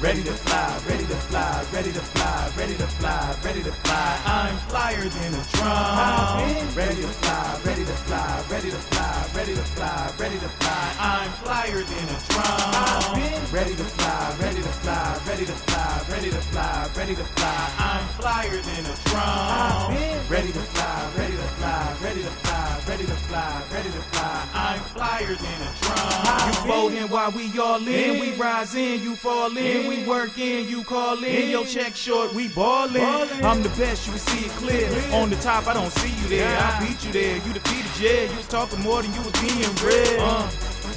ready to fly, ready to fly, ready to fly, ready to fly, ready to fly. I'm flyer than a drum. Ready to fly, ready to fly, ready to fly, ready to fly, ready to fly. I'm flyer than a drum. Ready to fly, ready to fly, ready to fly, ready to fly, ready to fly. I'm flyer than a drum. Ready to fly, ready to fly, ready to fly, ready to fly, ready to fly. I'm flyer than a drum. You folding while we all in, we rise in, you fall in, we work in, you call in, your check short, we ballin'. I'm the best, you can see it clear. On the top, I don't see you there. I beat you there, you defeated, yeah. You was talking more than you was being real.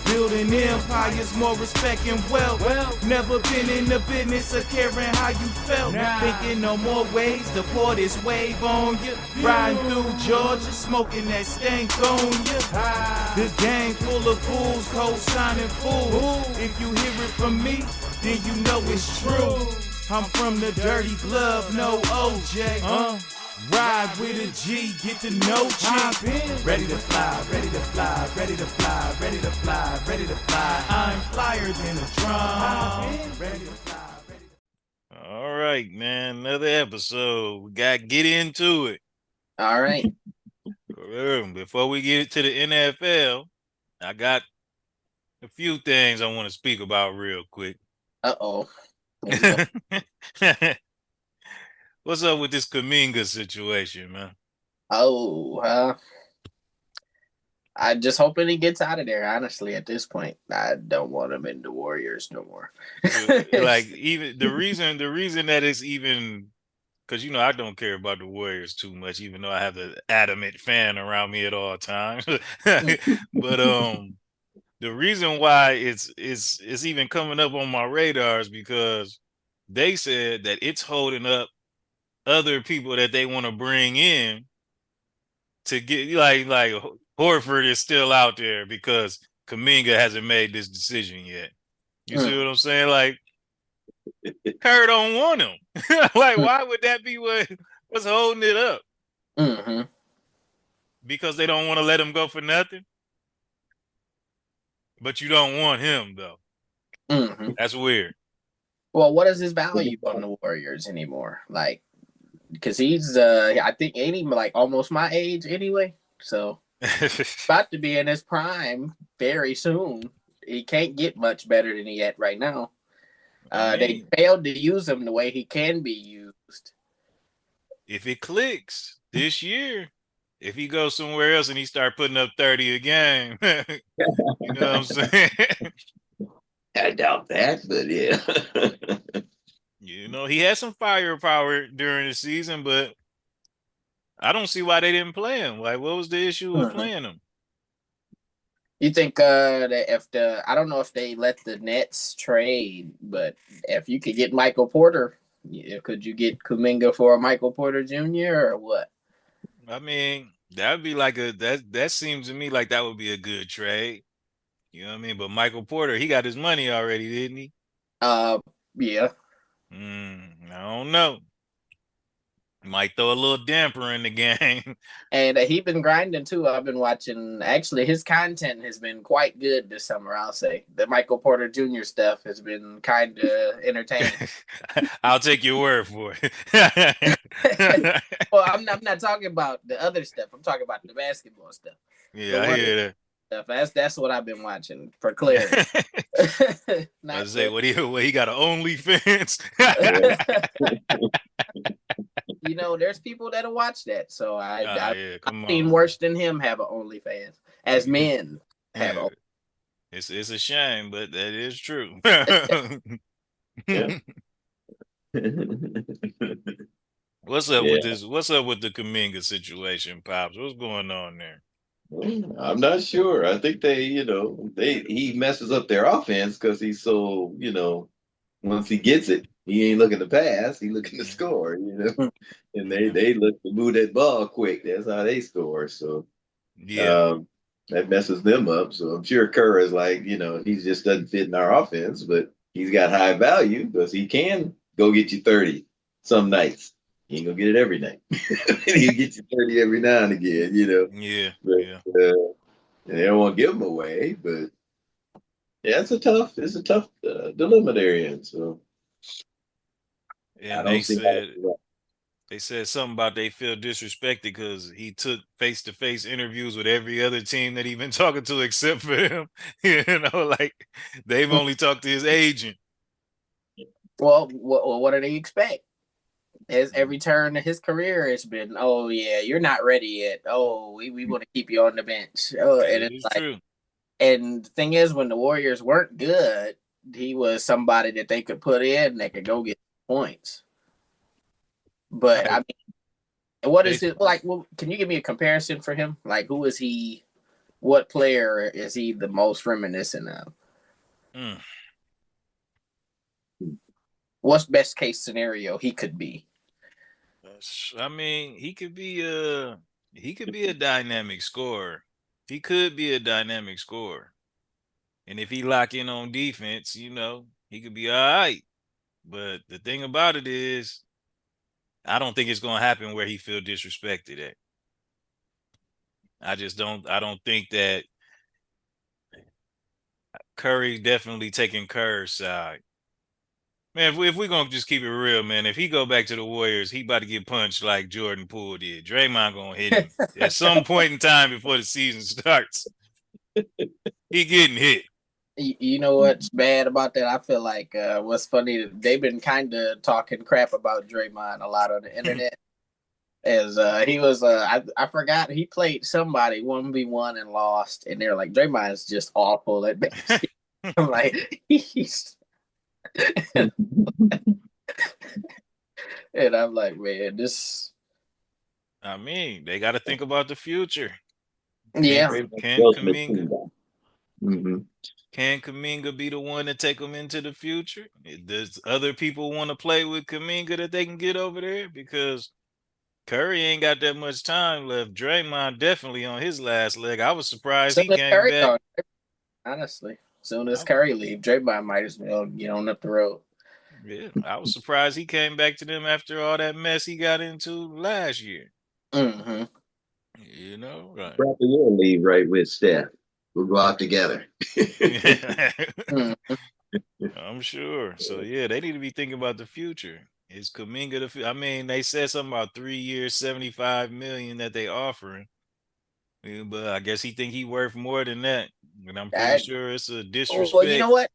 Building empires, more respect and wealth. Never been in the business of caring how you felt. Thinking no more ways to pour this wave on you. Riding through Georgia, smoking that stank on you. The gang full of fools, co-signing fools. If you hear it from me, then you know it's true. I'm from the dirty glove, no OJ. Ride with a G, get to know G. Ready to fly, ready to fly, ready to fly, ready to fly, ready to fly. I'm flyer than a drum. Ready to fly, ready to... All right, man. Another episode. We got to get into it. All right. Before we get to the NFL, I got a few things I want to speak about real quick. Uh-oh. What's up with this Kuminga situation, man? I'm just hoping he gets out of there, honestly, at this point. I don't want him in the Warriors no more. Like, even the reason that it's even, because, you know, I don't care about the Warriors too much, even though I have an adamant fan around me at all times. But the reason why it's even coming up on my radar is because they said that it's holding up other people that they want to bring in to get, like Horford is still out there because Kuminga hasn't made this decision yet. You see what I'm saying? Like, Kerr don't want him. Like, why would that be what's holding it up? Mm-hmm. Because they don't want to let him go for nothing? But you don't want him, though. Mm-hmm. That's weird. Well, what is his value on the Warriors anymore? Like, because he's, I think, like almost my age anyway. So, about to be in his prime very soon. He can't get much better than he at right now. They failed to use him the way he can be used. If it clicks this year, if he goes somewhere else and he start putting up 30 a game, you know what I'm saying? I doubt that, but yeah. You know, he had some firepower during the season, but I don't see why they didn't play him. Like, what was the issue with playing him? You think that I don't know if they let the Nets trade, but if you could get Michael Porter, could you get Kuminga for Michael Porter Jr. or what? I mean, that would be like that seems to me like that would be a good trade. You know what I mean? But Michael Porter, he got his money already, didn't he? Yeah. I don't know. Might throw a little damper in the game. And he's been grinding too. I've been watching. Actually, his content has been quite good this summer, I'll say. The Michael Porter Jr. stuff has been kind of entertaining. I'll take your word for it. Well, I'm not talking about the other stuff. I'm talking about the basketball stuff. Yeah, I hear that. That's what I've been watching for clarity. I say, what he got an OnlyFans? You know, there's people that'll watch that. So I've seen on. worse than him have an OnlyFans. As men have OnlyFans. It's a shame, but that is true. What's up with this? What's up with the Kuminga situation, Pops? What's going on there? I'm not sure. I think he messes up their offense because he's so, once he gets it, he ain't looking to pass, he looking to score, and they look to move that ball quick. That's how they score. So that messes them up. So I'm sure Kerr is like, he just doesn't fit in our offense, but he's got high value because he can go get you 30 some nights. He ain't gonna get it every night. He'll get you 30 every now and again, Yeah. They don't want to give him away, but yeah, it's a tough dilemma they're in. So And don't see how they said something about they feel disrespected because he took face-to-face interviews with every other team that he been talking to except for him. You know, like they've only talked to his agent. Well, what do they expect? As every turn of his career, it's been, oh yeah, you're not ready yet. Oh, we want to keep you on the bench. Oh, and It it's is like, true. and the thing is, when the Warriors weren't good, he was somebody that they could put in that could go get points. But I mean, what is it like? Well, can you give me a comparison for him? Like, who is he? What player is he the most reminiscent of? Mm. What's best case scenario he could be? I mean, he could be a dynamic scorer. He could be a dynamic scorer. And if he lock in on defense, you know, he could be all right. But the thing about it is, I don't think it's gonna happen where he feel disrespected at. I don't think that Curry definitely taking Kerr's side. Man, if we gonna just keep it real, man, if he go back to the Warriors, he about to get punched like Jordan Poole did. Draymond gonna hit him at some point in time before the season starts. He getting hit. You know what's bad about that? I feel like what's funny, they've been kind of talking crap about Draymond a lot on the internet. As he was, I forgot he played somebody 1v1 and lost, and they're like, Draymond's just awful at basket. I'm like, he's, and I'm like, man, this. I mean, they got to think about the future. Yeah. Can Kuminga? Mm-hmm. Can Kuminga be the one to take them into the future? Does other people want to play with Kuminga that they can get over there? Because Curry ain't got that much time left. Draymond definitely on his last leg. I was surprised he came back. Honestly, soon as Curry leave, Draymond might as well get on up the road. Yeah, I was surprised he came back to them after all that mess he got into last year. Mm-hmm. You know, right? Probably will leave right with Steph. We'll go out together. I'm sure. So yeah, they need to be thinking about the future. Is Kuminga I mean, they said something about 3 years, 75 million that they offering. Yeah, but I guess he think he worth more than that. And I'm pretty sure it's a disrespect. Well, you know what?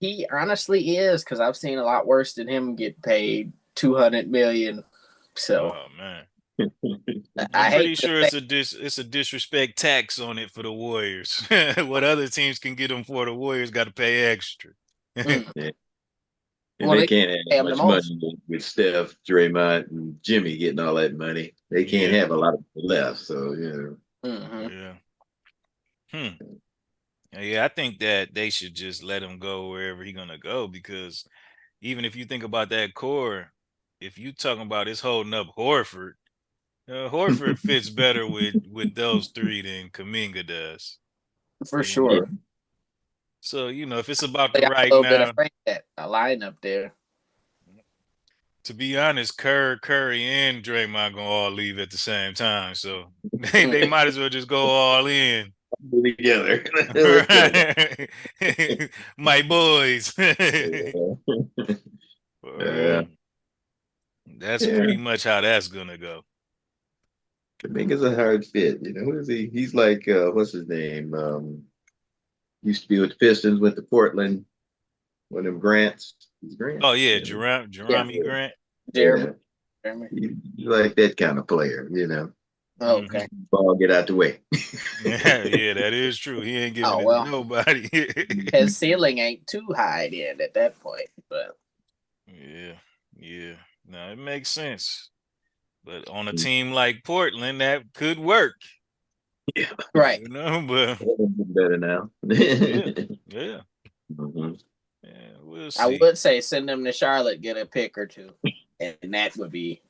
He honestly is, because I've seen a lot worse than him get paid $200 million. So, oh man, I'm pretty sure it's a disrespect tax on it for the Warriors. What other teams can get them for, the Warriors got to pay extra. Yeah. And well, they can't have much money with Steph, Draymond, and Jimmy getting all that money. They can't have a lot of left. So, you know. Mm-hmm. Yeah. Yeah, I think that they should just let him go wherever he's gonna go, because even if you think about that core, if you talking about it's holding up Horford, Horford fits better with those three than Kuminga does. For sure. So, you know, if it's about the right now, a little bit afraid that a lineup there. To be honest, Curry, and Draymond gonna all leave at the same time, so they might as well just go all in together. My boys. That's pretty much how that's gonna go. Kuminga's a hard fit. You know, who is he? He's like what's his name? Used to be with the Pistons, went to Portland. One of them Grants. He's Grant. Oh yeah, Jeremy Grant. Jeremy. He's like that kind of player, you know. Okay. Ball get out the way. yeah, that is true. He ain't giving it to nobody. His ceiling ain't too high then at that point, but yeah. No, it makes sense. But on a team like Portland, that could work. Yeah. Right. You know, but better now. Yeah. Mm-hmm. Yeah, we'll see. I would say send them to Charlotte, get a pick or two, and that would be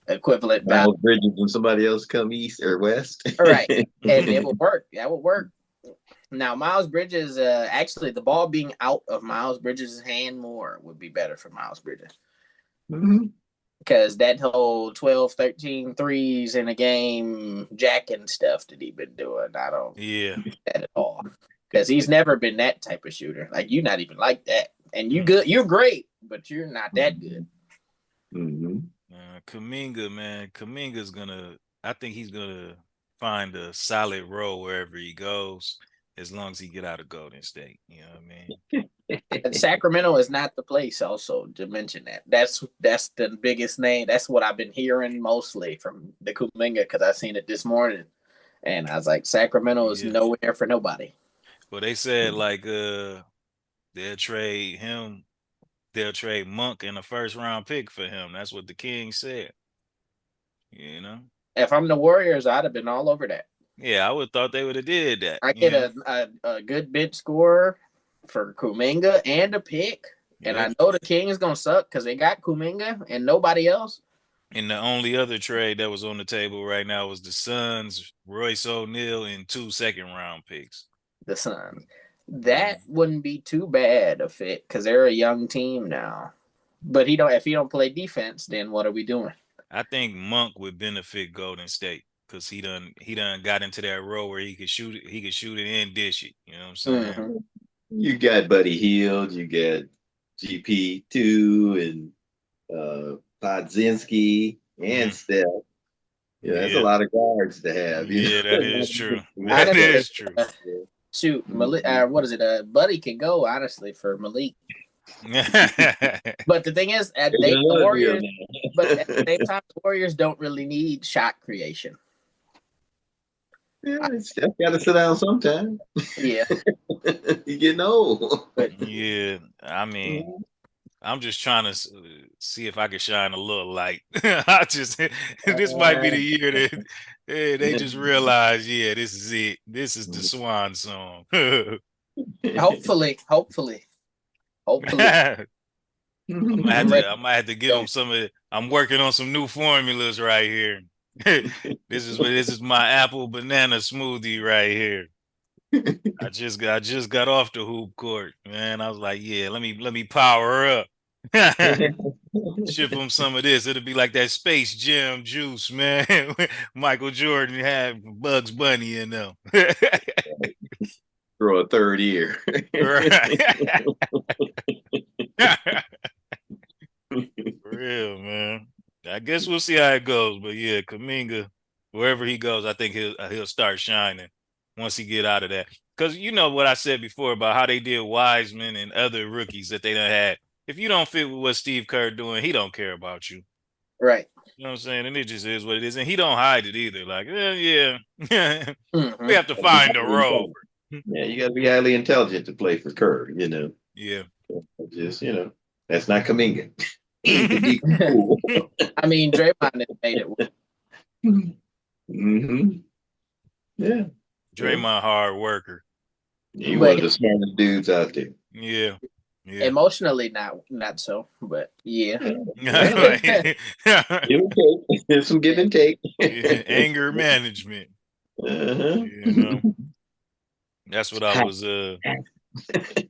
equivalent value. Miles Bridges and somebody else come east or west. Right. And it would work. That would work. Now, Miles Bridges, actually, the ball being out of Miles Bridges' hand more would be better for Miles Bridges. Mm-hmm. Because that whole 12, 13 threes in a game, jacking stuff that he's been doing, I don't get that at all. Because he's never been that type of shooter. Like, you're not even like that. And you're good. You're great, but you're not that good. Mm-hmm. Kuminga, man, I think he's gonna find a solid role wherever he goes, as long as he get out of Golden State. You know what I mean? And Sacramento is not the place. Also, to mention that that's the biggest name. That's what I've been hearing mostly from the Kuminga because I seen it this morning, and I was like, Sacramento is nowhere for nobody. Well, they said like they'll trade Monk in a first round pick for him. That's what the Kings said. You know, if I'm the Warriors, I'd have been all over that. Yeah, I would have thought they would have did that. I get a good bench scorer for Kuminga and a pick, and I know the Kings gonna suck because they got Kuminga and nobody else. And the only other trade that was on the table right now was the Suns, Royce O'Neal, and 2 second-round picks. The Suns. That wouldn't be too bad a fit because they're a young team now. But if he don't play defense, then what are we doing? I think Monk would benefit Golden State because he done got into that role where he could shoot it and dish it. You know what I'm saying? Mm-hmm. You got Buddy Hield, you got GP2 and Podzinski and Steph. Yeah, that's a lot of guards to have. Yeah, that is true. That is true. Shoot, Malik, what is it? Buddy can go, honestly, for Malik. But the thing is, the Warriors, but at the same time, the Warriors don't really need shot creation. Yeah, Steph got to sit down sometime. Yeah. You're getting old. Yeah, I mean, I'm just trying to see if I can shine a little light. This might be the year that they just realize, this is it. This is the swan song. Hopefully. I might have to give them some of it. I'm working on some new formulas right here. This is my apple banana smoothie right here. I just got off the hoop court, man. I was like, let me power up. Ship them some of this. It'll be like that Space Jam juice, man. Michael Jordan had Bugs Bunny in them. For a third year. Right. For real, man. I guess we'll see how it goes, but yeah, Kuminga, wherever he goes, I think he'll start shining once he get out of that. Because you know what I said before about how they did Wiseman and other rookies that they done had. If you don't fit with what Steve Kerr doing, he don't care about you. Right. You know what I'm saying? And it just is what it is. And he don't hide it either. Like, we have to find a role. Yeah, you got to be highly intelligent to play for Kerr, you know. Yeah. Just, that's not Kuminga. I mean, Draymond has made it work. Mm-hmm. Yeah. Draymond hard worker. He one of the smartest dudes out there. Yeah. Emotionally, not so, but yeah. There's some give and take. Anger management. That's what I was.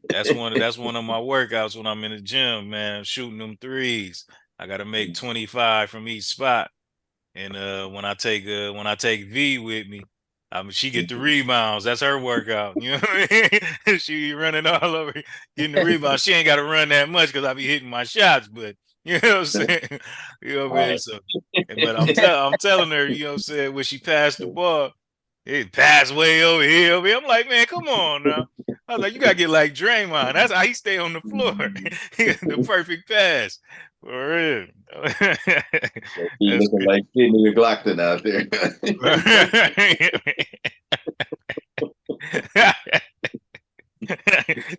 That's one of my workouts when I'm in the gym, man. Shooting them threes. I got to make 25 from each spot, and when I take V with me, she get the rebounds. That's her workout. You know what I mean? She be running all over, getting the rebounds. She ain't got to run that much because I be hitting my shots, but you know what I'm saying? You know what I mean? So, but I'm telling her, you know what I'm saying, when she passed the ball, it passed way over here. I'm like, man, come on now. I was like, you gotta get like Draymond. That's how he stay on the floor. The perfect pass. For real. He's looking like Sidney McLaughlin out there.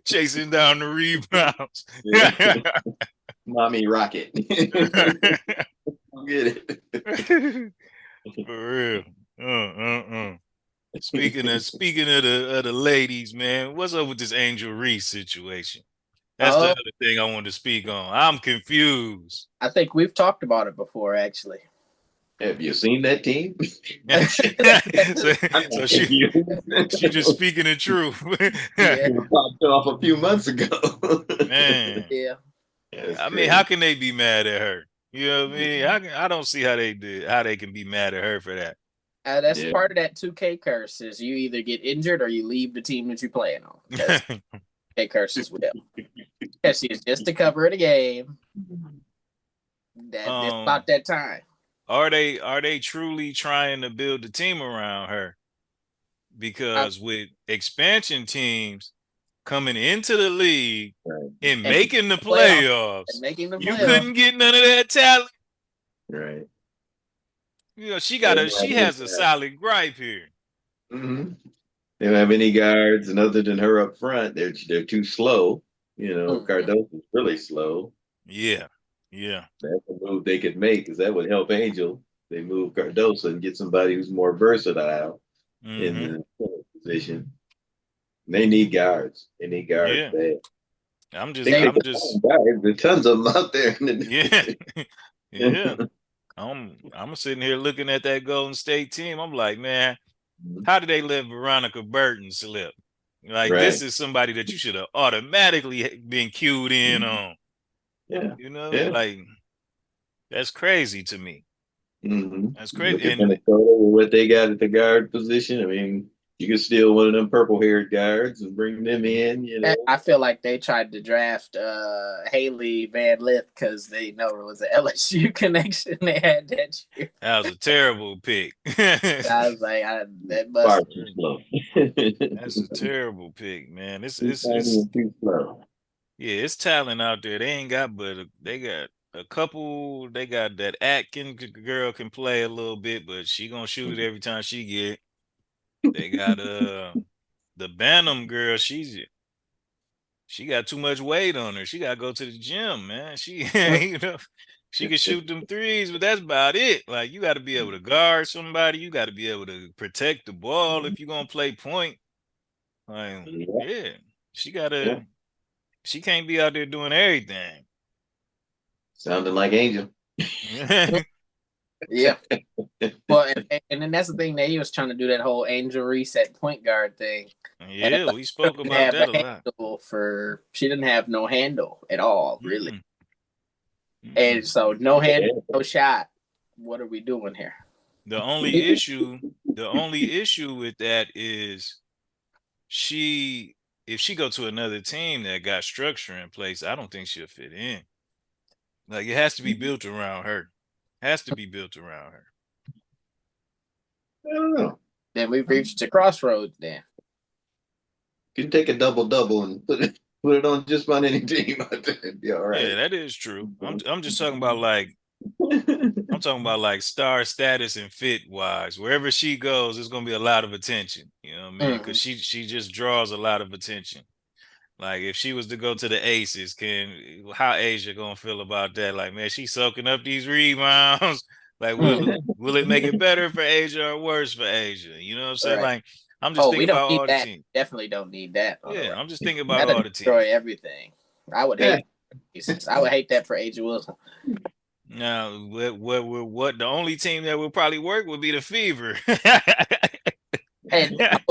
Chasing down the rebounds. Mommy rocket. Get it. For real. Speaking of the ladies, man, what's up with this Angel Reese situation? That's the other thing I wanted to speak on. I'm confused. I think we've talked about it before, actually. Have you seen that team? so she just speaking the truth. Popped off a few months ago. Man. Yeah. I mean, how can they be mad at her? You know what I mean? I don't see how they can be mad at her for that. That's part of that 2K curse is you either get injured or you leave the team that you're playing on. Bueckers as well. Because she's just the cover of the game. It's about that time. Are they truly trying to build a team around her? Because with expansion teams coming into the league and making the playoffs, you couldn't get none of that talent. Right. You know, she has a solid gripe here. Mm-hmm. They don't have any guards, and other than her up front, they're too slow. You know, Cardoso's really slow. Yeah. That's a move they could make, because that would help Angel. They move Cardoso and get somebody who's more versatile in the position. They need guards. They need guards bad. There's tons of them out there. Yeah. I'm sitting here looking at that Golden State team. I'm like, man, how did they let Veronica Burton slip? Like, this is somebody that you should have automatically been cued in on. Yeah. You know, like, that's crazy to me. That's crazy. And Minnesota, what they got at the guard position, I mean, you could steal one of them purple-haired guards and bring them in. You know, I feel like they tried to draft Haley Van Lith because they know it was an LSU connection they had that year. That was a terrible pick. I was like, that's a terrible pick, man. It's too slow. Yeah, it's talent out there. They ain't got, but they got a couple. They got that Atkins girl can play a little bit, but she gonna shoot it every time she get. They got the Bantam girl. She got too much weight on her. She gotta go to the gym, man. She you know, she can shoot them threes, but that's about it. Like, you got to be able to guard somebody. You got to be able to protect the ball if you're gonna play point. Like, she gotta. She can't be out there doing everything. Sounding like Angel. Yeah. Well, and then that's the thing. They was trying to do that whole Angel Reese at point guard thing. Yeah, we spoke about that a lot. She didn't have no handle at all, really. And so no handle, no shot. What are we doing here? The only issue with that is if she go to another team that got structure in place, I don't think she'll fit in. Like, it has to be built around her. I don't know. Then we've reached a crossroads then. You can take a double-double and put it on just about any team out there. Yeah, all right. Yeah, that is true. I'm just talking about like star status and fit wise. Wherever she goes, there's gonna be a lot of attention. You know what I mean? Because she just draws a lot of attention. Like, if she was to go to the Aces, how Asia gonna feel about that? Like, man, she's soaking up these rebounds. Like, will it make it better for Asia or worse for Asia? You know what I'm saying? Like, I'm just thinking about all the teams. Definitely don't need that. Yeah, I'm just thinking about all the teams. Destroy everything. I would hate that for Asia Wilson. Now, what the only team that would probably work would be the Fever. And that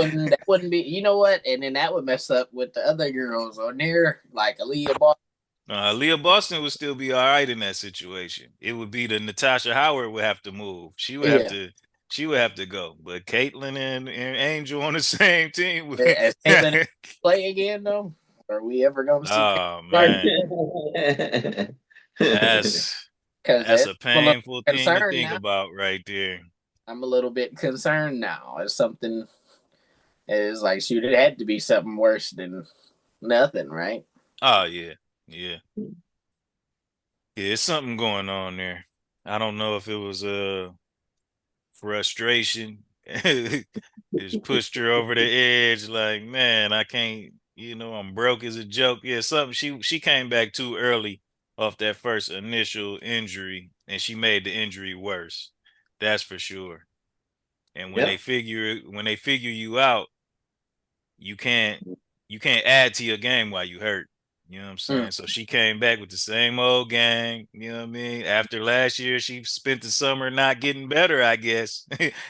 wouldn't be, you know what? And then that would mess up with the other girls on there, like Aaliyah Boston. Aaliyah Boston would still be all right in that situation. It would be the Natasha Howard would have to move. She would have to go. But Caitlin and Angel on the same team. As Caitlin play again though? Are we ever going to see? Oh man, that's a painful thing to think about right there. I'm a little bit concerned now. It's something. It's like, shoot, it had to be something worse than nothing, right? Oh yeah. It's something going on there. I don't know if it was frustration. It's pushed her over the edge. Like, man, I can't. I'm broke as a joke. Yeah, something. She came back too early off that first initial injury, and she made the injury worse. That's for sure. And when they figure you out, you can't add to your game while you hurt. You know what I'm saying? So she came back with the same old gang. You know what I mean? After last year, she spent the summer not getting better, I guess,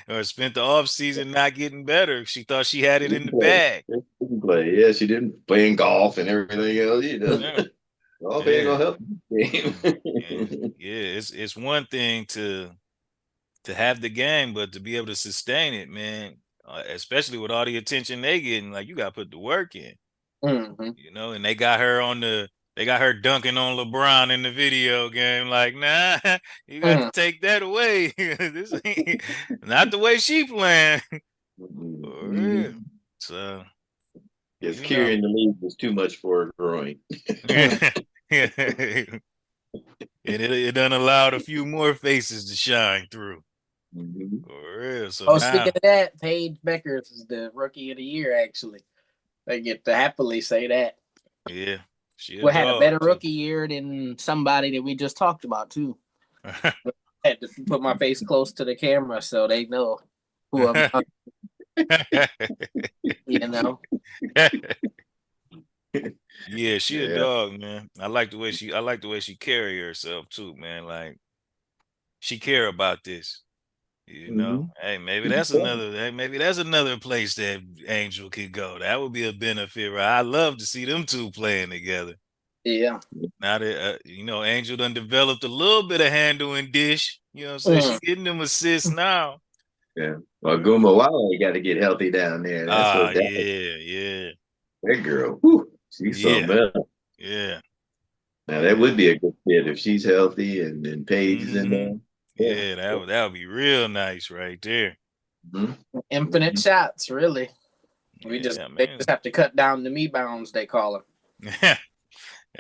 or spent the off season not getting better. She thought she had it in the bag. Yeah, she didn't play in golf and everything else. Golf ain't gonna help the game. It's one thing to have the game, but to be able to sustain it, man, especially with all the attention they getting, like, you got to put the work in. You know, and they got her dunking on LeBron in the video game. Like, nah, you got to take that away. This ain't not the way she playing. For real. So, Yes, carrying the league was too much for her growing. It done allowed a few more faces to shine through. For real. So now, speaking of that, Paige Bueckers is the rookie of the year, actually. They get to happily say that. Yeah. We had a better rookie year than somebody that we just talked about, too. Had to put my face close to the camera so they know who I'm talking about. You know? Yeah, she a dog, man. I like the way she carry herself too, man. Like she care about this. You know, hey, maybe that's another place that Angel could go. That would be a benefit, right? I love to see them two playing together. Yeah. Now that Angel done developed a little bit of handle and dish. You know what I'm saying? She's getting them assists now. Yeah. Well, Gumawala got to get healthy down there. That's yeah. That girl, whew, she's something else. Yeah. Now that would be a good fit if she's healthy and then Paige is in there. Yeah, that would be real nice right there. Infinite shots, really. They just have to cut down the me bounds, they call them.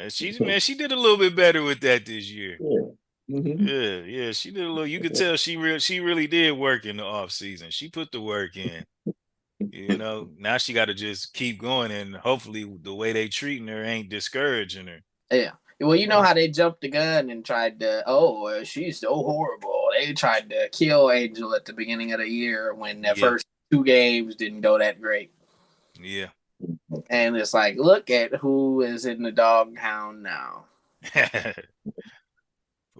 She did a little bit better with that this year. Yeah. She did a little. You could tell she really did work in the off season. She put the work in. You know, now she got to just keep going, and hopefully the way they treating her ain't discouraging her. Yeah. Well, you know how they jumped the gun and tried to, she's so horrible. They tried to kill Angel at the beginning of the year when their first 2 games didn't go that great. Yeah. And it's like, look at who is in the doghound now. The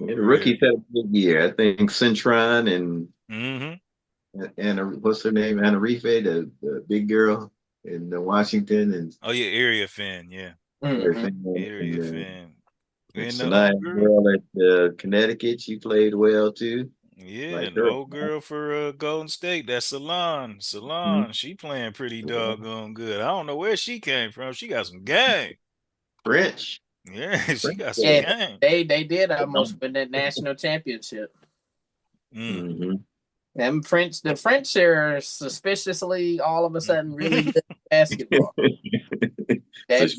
rookies had a good year. I think Centron and what's her name? Anna Rife, the big girl in Washington. And Area Fan, yeah. Area Fan. And the nice girl at Connecticut, she played well too. Yeah, and the old girl for Golden State, that's Salon. She playing pretty doggone good. I don't know where she came from. She got some game. French. Yeah, she got some game. They did almost win that national championship. The French are suspiciously all of a sudden really good at basketball. Yes,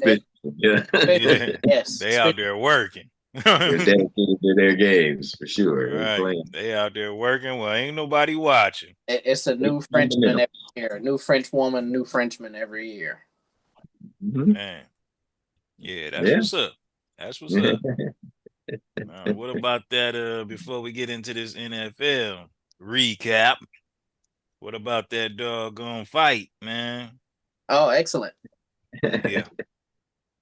they out there working. They're dedicated to their games for sure. Right. They out there working. Well, ain't nobody watching. It's a new Frenchman every year, a new French woman, new Frenchman every year. Man, yeah, that's what's up. That's what's up. What about that? Before we get into this NFL recap, what about that doggone fight, man? Oh, excellent. Yeah.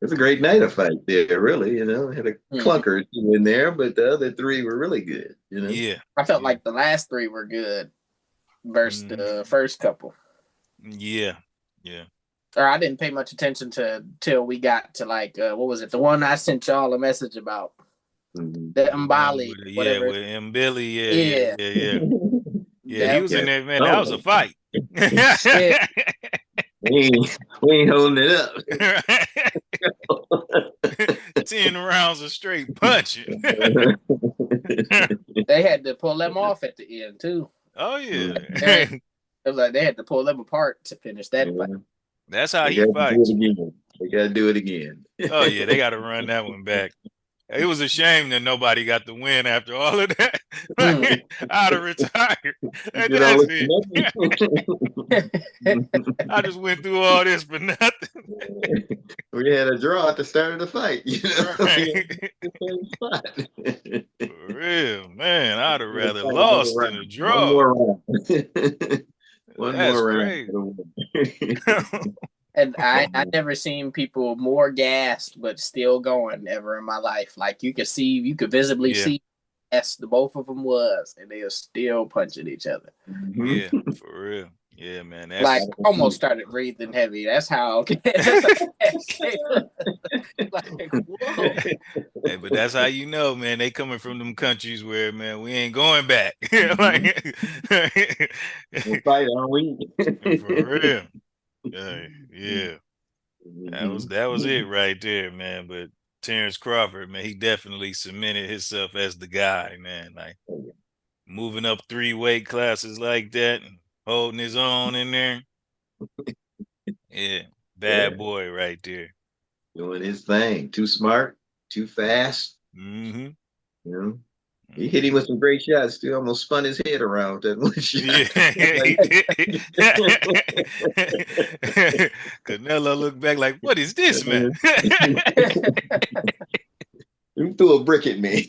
It's a great night of fight there, really. You know, had a clunker or two in there, but the other 3 were really good. You know, I felt like the last 3 were good versus the first couple. Yeah. Or I didn't pay much attention till we got to like what was it? The one I sent y'all a message about. The Mbali, whatever. With Mbili, yeah. He was in there, man. That was a fight. We ain't holding it up. 10 rounds of straight punching. They had to pull them off at the end too. Oh yeah. It was like they had to pull them apart to finish that fight. That's how he fights. They gotta do it again. Oh yeah, they gotta run that one back. It was a shame that nobody got the win after all of that. I'd have retired. That's it. I just went through all this for nothing. We had a draw at the start of the fight. You know? For real, man. I'd have rather lost than a draw. One more round. And I never seen people more gassed but still going ever in my life. Like you could visibly see yes, the both of them was, and they are still punching each other. Yeah, for real. Yeah, man. That's like almost started breathing heavy. That's how. Like, whoa. Hey, but that's how you know, man. They coming from them countries where, man, we ain't going back. Like, we'll fight, aren't we? For real. Yeah. That was it right there, man. But Terrence Crawford, man, he definitely cemented himself as the guy, man. Like moving up 3 weight classes like that and holding his own in there. Yeah, bad boy right there. Doing his thing. Too smart, too fast. Mm-hmm. You know, he hit him with some great shots. Still almost spun his head around that one shot. Yeah, he did. Canelo looked back like, "What is this, man?" You threw a brick at me.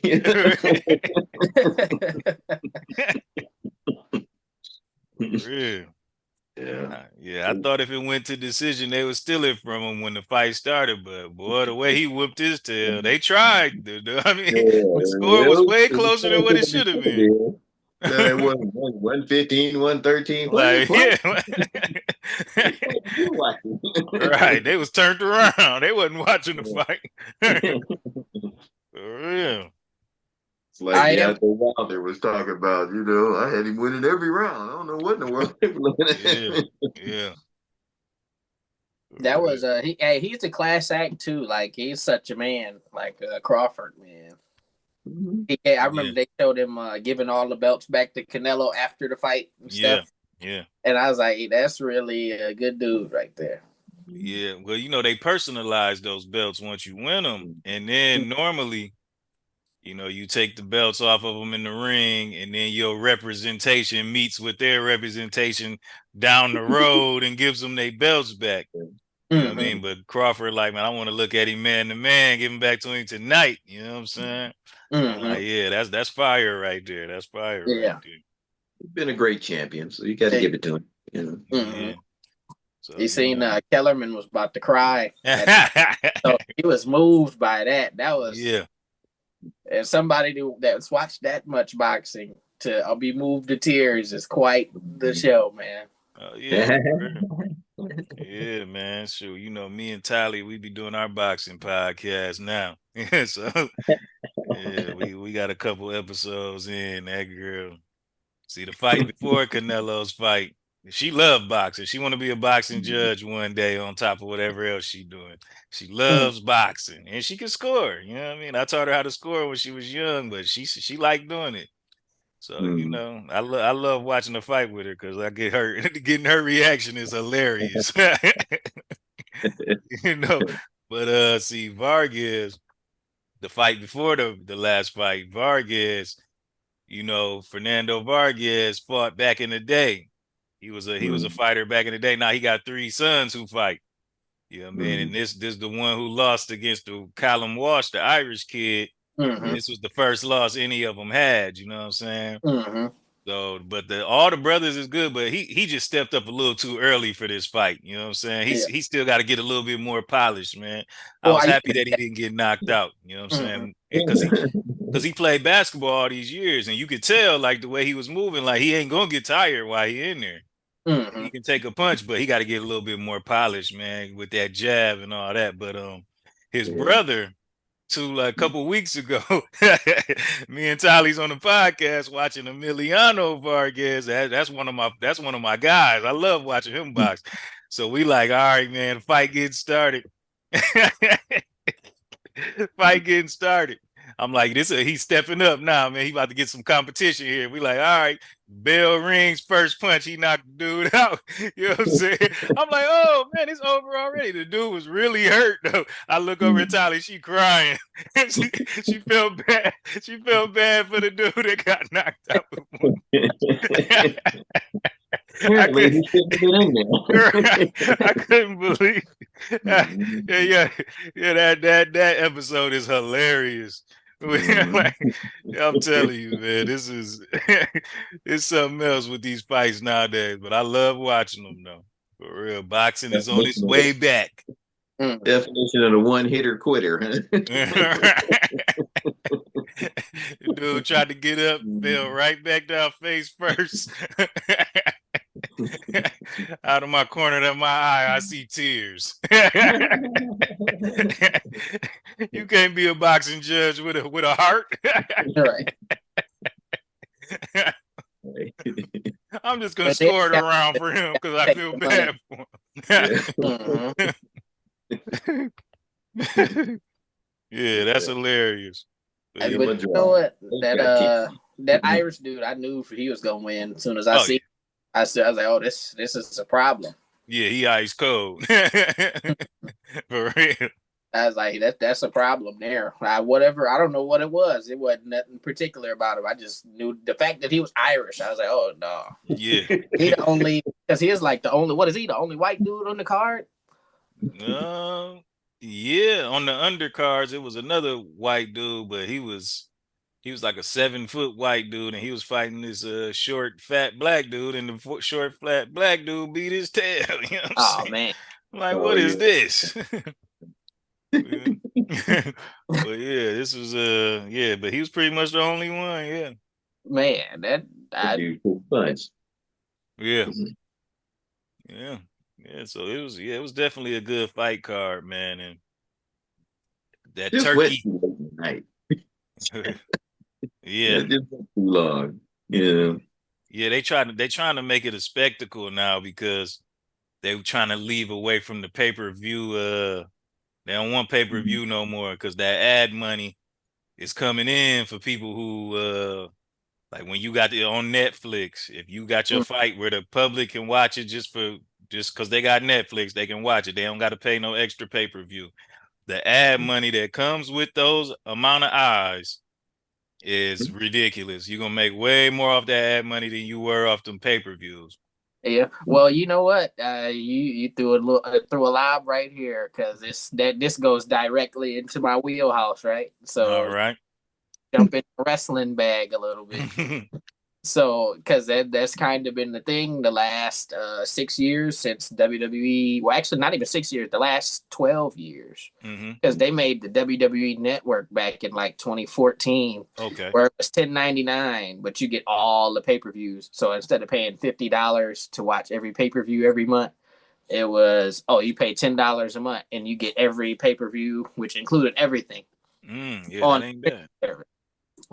Real. Yeah. Yeah, I thought if it went to decision, they would steal it from him when the fight started. But boy, the way he whooped his tail, they tried. I mean, the score was way closer than what it should have been. It was 115, 113. Like, yeah. Right. They was turned around. They wasn't watching the fight. For real. It's like Wilder was talking about, I had him winning every round. I don't know what in the world they were looking at. Yeah. That was he's a class act too. Like he's such a man, like Crawford, man. I remember they showed him giving all the belts back to Canelo after the fight and stuff. Yeah. And I was like, hey, that's really a good dude right there. Yeah. Well, they personalize those belts once you win them. And then normally, you take the belts off of them in the ring, and then your representation meets with their representation down the road and gives them their belts back. You know what I mean? But Crawford, like, man, I want to look at him man to man, give him back to him tonight. You know what I'm saying? Like, yeah, that's fire right there. That's fire right there. He's been a great champion, so you got to give it to him. Yeah. So, you seen Kellerman was about to cry. So he was moved by that. That was and somebody that's watched that much boxing to be moved to tears is quite the show, man. Yeah. Yeah, man. Sure. Me and Tally, we be doing our boxing podcast now. So we got a couple episodes in. That girl. See the fight before Canelo's fight. She loved boxing. She want to be a boxing judge one day on top of whatever else she doing. She loves boxing and she can score. You know what I mean? I taught her how to score when she was young, but she liked doing it. So, I love watching the fight with her because I get her getting her reaction is hilarious. But see, Vargas, the fight before the last fight, Vargas, Fernando Vargas fought back in the day. He was a fighter back in the day. Now he got 3 sons who fight. You know what I mean? And this the one who lost against the Callum Walsh, the Irish kid. This was the first loss any of them had. You know what I'm saying? So, but all the brothers is good, but he just stepped up a little too early for this fight. You know what I'm saying? He still got to get a little bit more polished, man. I was happy that he didn't get knocked out. You know what I'm saying? Because he played basketball all these years, and you could tell like the way he was moving, like he ain't gonna get tired while he in there. He can take a punch, but he got to get a little bit more polished, man, with that jab and all that. But his brother, a couple weeks ago, me and Tally's on the podcast watching Emiliano Vargas. That's one of my guys. I love watching him box. So we like, all right, man, fight getting started. Fight getting started. I'm like, he's stepping up now, man. He about to get some competition here. We like, all right, bell rings, first punch. He knocked the dude out. You know what I'm saying? I'm like, oh, man, it's over already. The dude was really hurt, though. I look over at Tally. She crying. she felt bad. She felt bad for the dude that got knocked out. I couldn't believe that episode is hilarious. Like, I'm telling you, man, this is it's something else with these fights nowadays. But I love watching them, though. For real, boxing is on its way back. Definition of a one-hitter quitter. The dude tried to get up, fell right back down face first. Out of my corner of my eye, I see tears. You can't be a boxing judge with a heart. Right. I'm just gonna score it around for him because I feel bad for him. Yeah, that's hilarious. But But yeah. you know what? You gotta keep. That Irish dude, I knew he was gonna win as soon as I Oh yeah, see. I was like, oh, this is a problem. yeah, he ice cold. For real. I was like, that's a problem there. Whatever, I don't know what it was. It wasn't nothing particular about him. I just knew the fact that he was Irish. I was like, oh no, Yeah. he the only because he is like the only. What is he? The only white dude on the card? Um, yeah, on the undercards, it was another white dude, but he was like a 7 foot white dude, and he was fighting this short, fat black dude, and the short, fat black dude beat his tail. You know what I'm Oh saying? man, I'm like, Oh what is yeah. this? Yeah. But yeah, this was yeah, but he was pretty much the only one. Yeah. man, that That I dude took punch. Yeah. Yeah. Yeah. So it was definitely a good fight card, man. And that Just went turkey. too late at night. Yeah. It just went too long. Yeah. Yeah, they trying to make it a spectacle now because they trying to leave away from the pay-per-view. They don't want pay-per-view no more because that ad money is coming in for people who like when you got it on Netflix, if you got your fight where the public can watch it just because they got Netflix, they can watch it. They don't got to pay no extra pay-per-view. The ad money that comes with those amount of eyes is ridiculous. You're gonna make way more off that ad money than you were off them pay-per-views. Yeah. Well, you know what? You threw a lob right here because this goes directly into my wheelhouse, right? All So right. jump in the wrestling bag a little bit. So, because that's kind of been the thing the last 6 years since WWE. Well, actually, not even 6 years. The last 12 years, because they made the WWE Network back in like 2014, Okay. where it was $10.99, but you get all the pay per views. So instead of paying $50 to watch every pay per view every month, it was you pay $10 a month and you get every pay per view, which included everything Yeah, that on ain't bad. service. Yeah.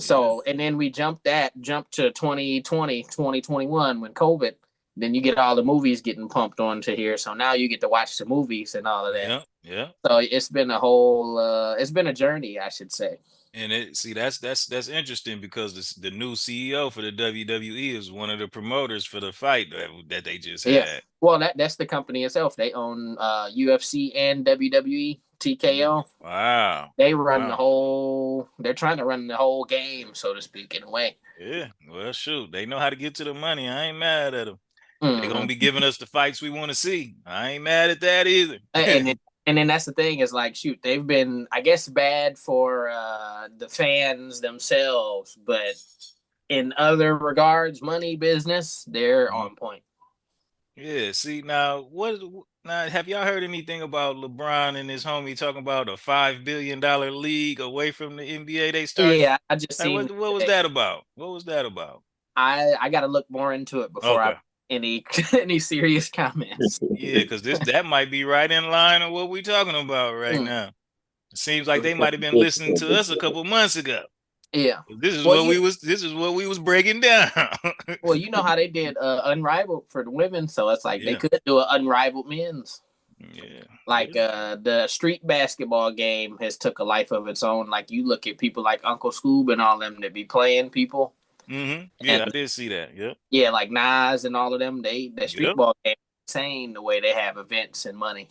So, and then we jumped to 2020, 2021 when COVID, then you get all the movies getting pumped onto here. So now you get to watch the movies and all of that. Yeah, yeah. So it's been it's been a journey, I should say. And that's interesting because the new CEO for the WWE is one of the promoters for the fight that they just had. Yeah. Well, that's the company itself. They own UFC and WWE, TKO. Wow. They run the whole. They're trying to run the whole game, so to speak, in a way. Yeah. Well, shoot, they know how to get to the money. I ain't mad at them. They're gonna be giving us the fights we want to see. I ain't mad at that either. And then that's the thing is like, shoot, they've been, I guess, bad for the fans themselves, but in other regards, money, business, they're on point. Yeah. See now, now have y'all heard anything about LeBron and his homie talking about a $5 billion league away from the NBA? They started. Yeah, I just Like, seen. what was that about? What was that about? I got to look more into it before I any serious comments. Yeah, because that might be right in line of what we're talking about right now. It seems like they might have been listening to us a couple months ago. Yeah, this is what we was breaking down. Well, you know how they did Unrivaled for the women, so it's like they could do an Unrivaled men's. Yeah, like the street basketball game has took a life of its own. Like you look at people like Uncle Scoob and all them that be playing people. Yeah, and, I did see that. Yep. Yeah, like Nas and all of them. That street ball game is insane the way they have events and money.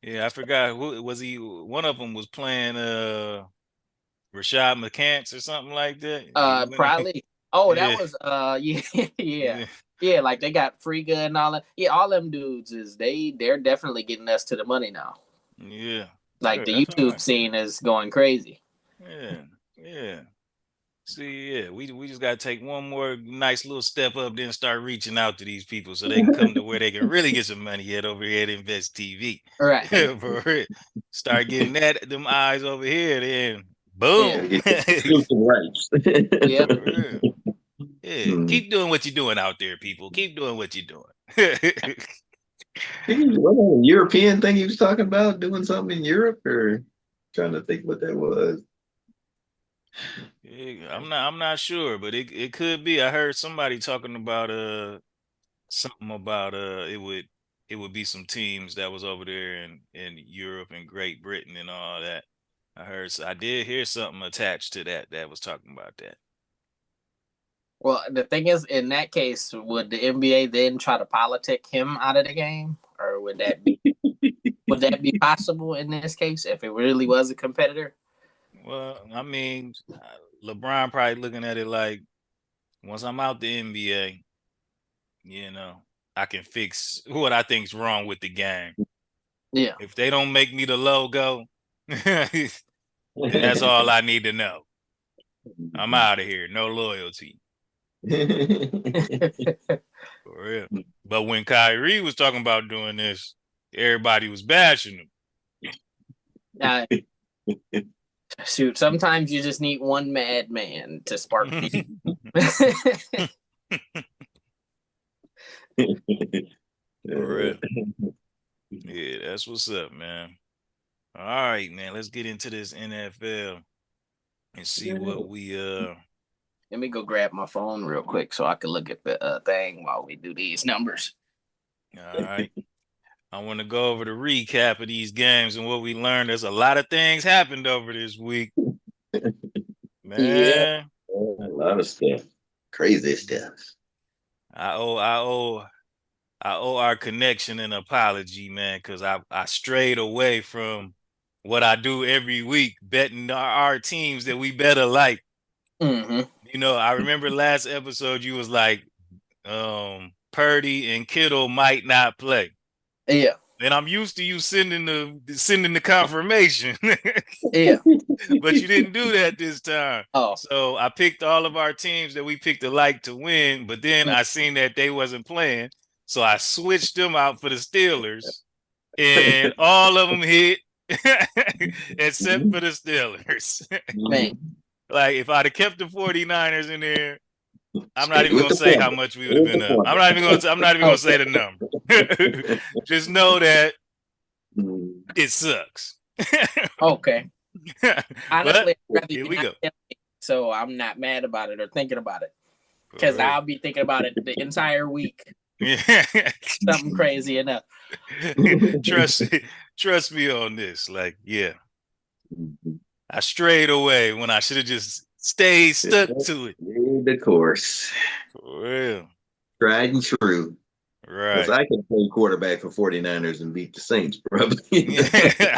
Yeah, I forgot who was he. One of them was playing Rashad McCants or something like that. Probably. Oh, that was yeah. Like they got Free and all that. Yeah, all them dudes they're definitely getting us to the money now. Yeah. Like the YouTube scene is going crazy. Yeah. See, we just gotta take one more nice little step up, then start reaching out to these people so they can come to where they can really get some money at over here at Invest TV. Right. For real. Start getting them eyes over here, then boom. Rights. Yeah. Keep doing what you're doing out there, people. Keep doing what you're doing. What a European thing he was talking about, doing something in Europe, or trying to think what that was. I'm not sure, but it could be. I heard somebody talking about something about it would it would be some teams that was over there in Europe and Great Britain and all that. I did hear something attached to that was talking about that. Well, the thing is, in that case, would the NBA then try to politic him out of the game, or would that be possible in this case if it really was a competitor? Well, I mean, LeBron probably looking at it like, once I'm out the NBA, I can fix what I think's wrong with the game. Yeah. If they don't make me the logo, then that's all I need to know. I'm out of here. No loyalty. For real. But when Kyrie was talking about doing this, everybody was bashing him. Shoot, sometimes you just need one madman to spark you. For real. Yeah, that's what's up, man. All right, man. Let's get into this NFL and see what we Let me go grab my phone real quick so I can look at the thing while we do these numbers. All right. I want to go over the recap of these games and what we learned. There's a lot of things happened over this week. Man. Yeah. A lot of stuff. Crazy stuff. I owe our connection an apology, man, because I strayed away from what I do every week, betting our teams that we better like. Mm-hmm. I remember last episode you was like, Purdy and Kittle might not play. Yeah. And I'm used to you sending the confirmation. Yeah. But you didn't do that this time. Oh. So I picked all of our teams that we picked alike to win, but then I seen that they wasn't playing. So I switched them out for the Steelers. And all of them hit except for the Steelers. Man. Like, if I'd have kept the 49ers in there, I'm not even gonna say how much we would have been up. I'm not even gonna say the number. Just know that it sucks. Okay. Honestly, here we go. So I'm not mad about it or thinking about it, because I'll be thinking about it the entire week. Something crazy enough. Trust me on this. Like, yeah. I strayed away when I should have just stayed stuck to it. The course. For real. Tried and true. Right. Because I can play quarterback for 49ers and beat the Saints, probably.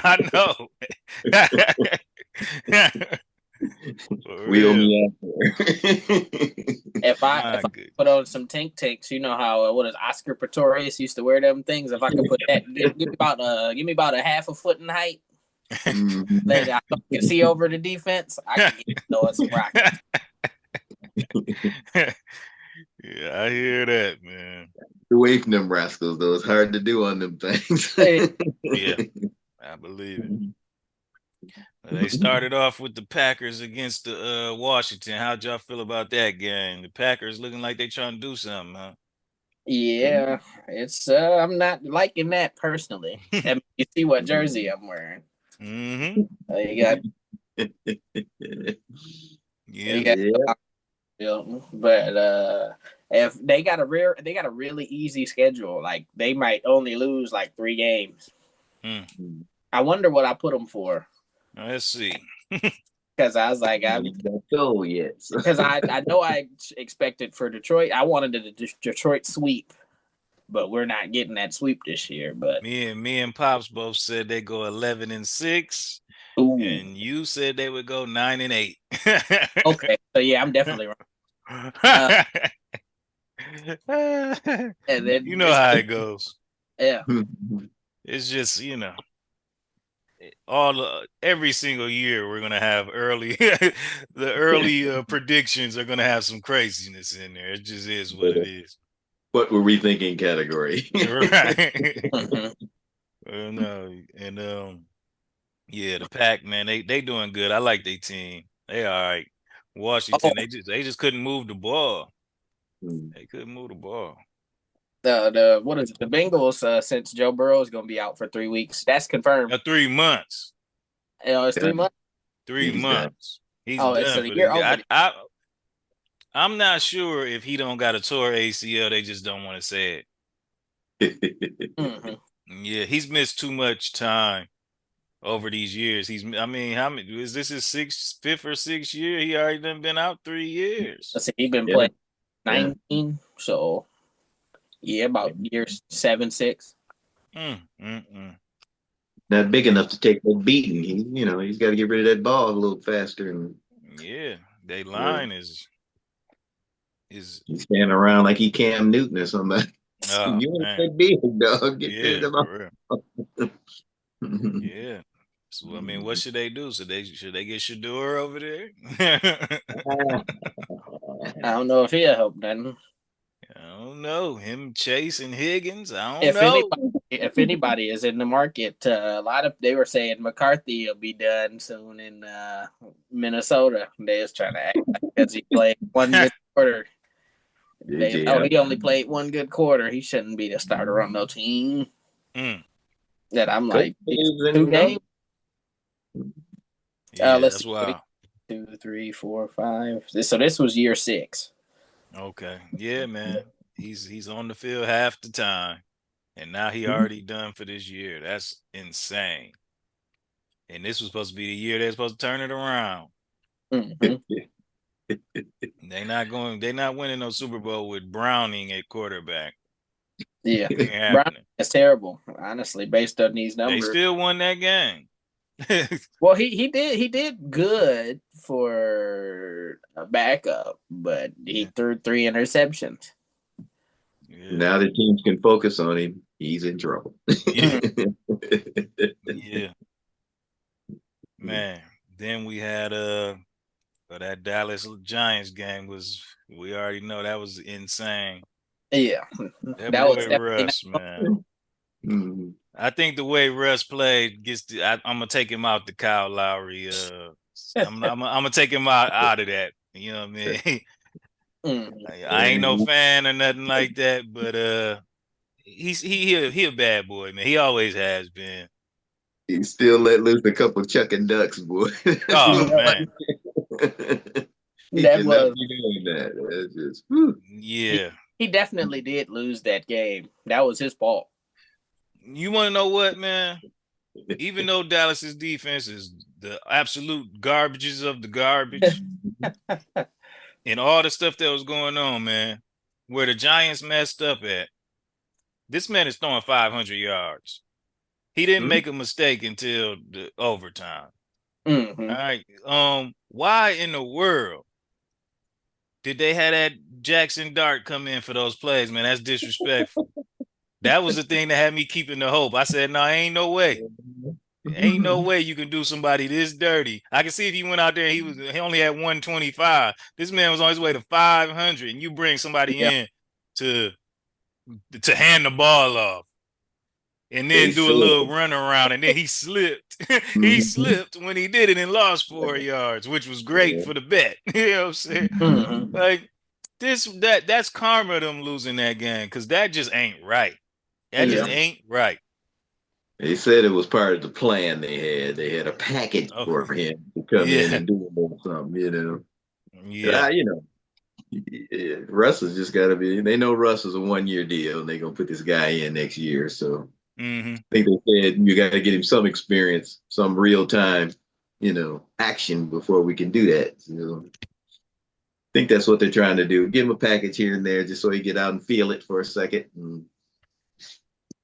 I know. Wheel me out there. If I put on some tank tanks, you know how what is Oscar Pistorius used to wear them things. If I could put that, give me about a half a foot in height. Then I can see over the defense. I can throw some rockets. Yeah, I hear that, man. Away from them rascals, though, it's hard to do on them things. Yeah, I believe it. They started off with the Packers against the Washington. How'd y'all feel about that game? The Packers looking like they trying to do something, huh? Yeah, it's I'm not liking that personally. And you see what jersey I'm wearing. Mm-hmm. You got, but if they got a really easy schedule, like they might only lose like 3 games. I wonder what I put them for. Let's see. Because I was like, because I know I expected for Detroit. I wanted the Detroit sweep, but we're not getting that sweep this year. But me and Pops both said they go 11-6, and you said they would go 9-8. Okay, so yeah, I'm definitely wrong. And then you know how it goes. Yeah, it's just every single year we're gonna have the early predictions are gonna have some craziness in there. It just is what it is. What were we thinking category? Right. No, and yeah, the Pack, man, they doing good. I like their team. They all right. Washington, they just couldn't move the ball. They couldn't move the ball. The what is it? The Bengals, since Joe Burrow is going to be out for 3 weeks, that's confirmed. 3 months. It's 3 months. 3 months. He's done. It's a year over. I'm not sure if he don't got a tore ACL. They just don't want to say it. Mhm. Yeah, he's missed too much time over these years. I mean, how many is this his fifth or sixth year? He already done been out 3 years. Let's see, he's been Yeah. playing Yeah. 19, so yeah, about years 7, 6. Not big enough to take that beating. He's got to get rid of that ball a little faster. And Yeah, they line is he's standing around like he Cam Newton or somebody. oh You want man. that big dog? Get rid Yeah, of for them. real. Yeah. So I mean, what should they do? Should they get Shador over there? I don't know if he'll help nothing. I don't know. Him chasing Higgins. I don't If know. anybody is in the market, a lot of they were saying McCarthy will be done soon in Minnesota. They was trying to act like because he played one good quarter. He only played one good quarter. He shouldn't be the starter on no team. That I'm like 2 games. Yeah, let's that's see. wild. 2, 3, 4, 5. So this was year 6. Okay. Yeah, man. He's on the field half the time. And now he already done for this year. That's insane. And this was supposed to be the year they're supposed to turn it around. Mm-hmm. They're not winning no Super Bowl with Browning at quarterback. Yeah. Browning is terrible, honestly, based on these numbers. They still won that game. Well, he did good for a backup, but he threw 3 interceptions. Yeah. Now the teams can focus on him. He's in trouble. Yeah. Yeah. Man, then we had that Dallas Giants game we already know that was insane. Yeah. That boy Russ, man. Mm-hmm. I think the way Russ played I'm gonna take him out the Kyle Lowry. I'm gonna take him out of that. You know what I mean? I ain't no fan or nothing like that, but he a bad boy, man. He always has been. He still let loose a couple chucking ducks, boy. Oh man. He that should was not be doing that. That's just, whew. Yeah. He definitely did lose that game. That was his fault. You want to know what, man? Even though Dallas's defense is the absolute garbages of the garbage and all the stuff that was going on, man, where the Giants messed up at, this man is throwing 500 yards. He didn't make a mistake until the overtime. Mm-hmm. All right. Why in the world did they have that Jackson Dart come in for those plays, man? That's disrespectful. That was the thing that had me keeping the hope. I said, no, ain't no way. Ain't no way you can do somebody this dirty. I can see if he went out there, he only had 125. This man was on his way to 500, and you bring somebody in to hand the ball off and then do a little run around, and then he slipped. He slipped when he did it and lost 4 yards, which was great for the bet. You know what I'm saying? Mm-hmm. Like that's karma them losing that game, because that just ain't right. That just ain't right. They said it was part of the plan they had. They had a package for him to come in and do a little something, you know. Yeah. Russ has just got to be. They know Russ is a 1-year deal, and they're gonna put this guy in next year. So I think they said you got to get him some experience, some real time, action before we can do that. I think that's what they're trying to do. Give him a package here and there, just so he get out and feel it for a second.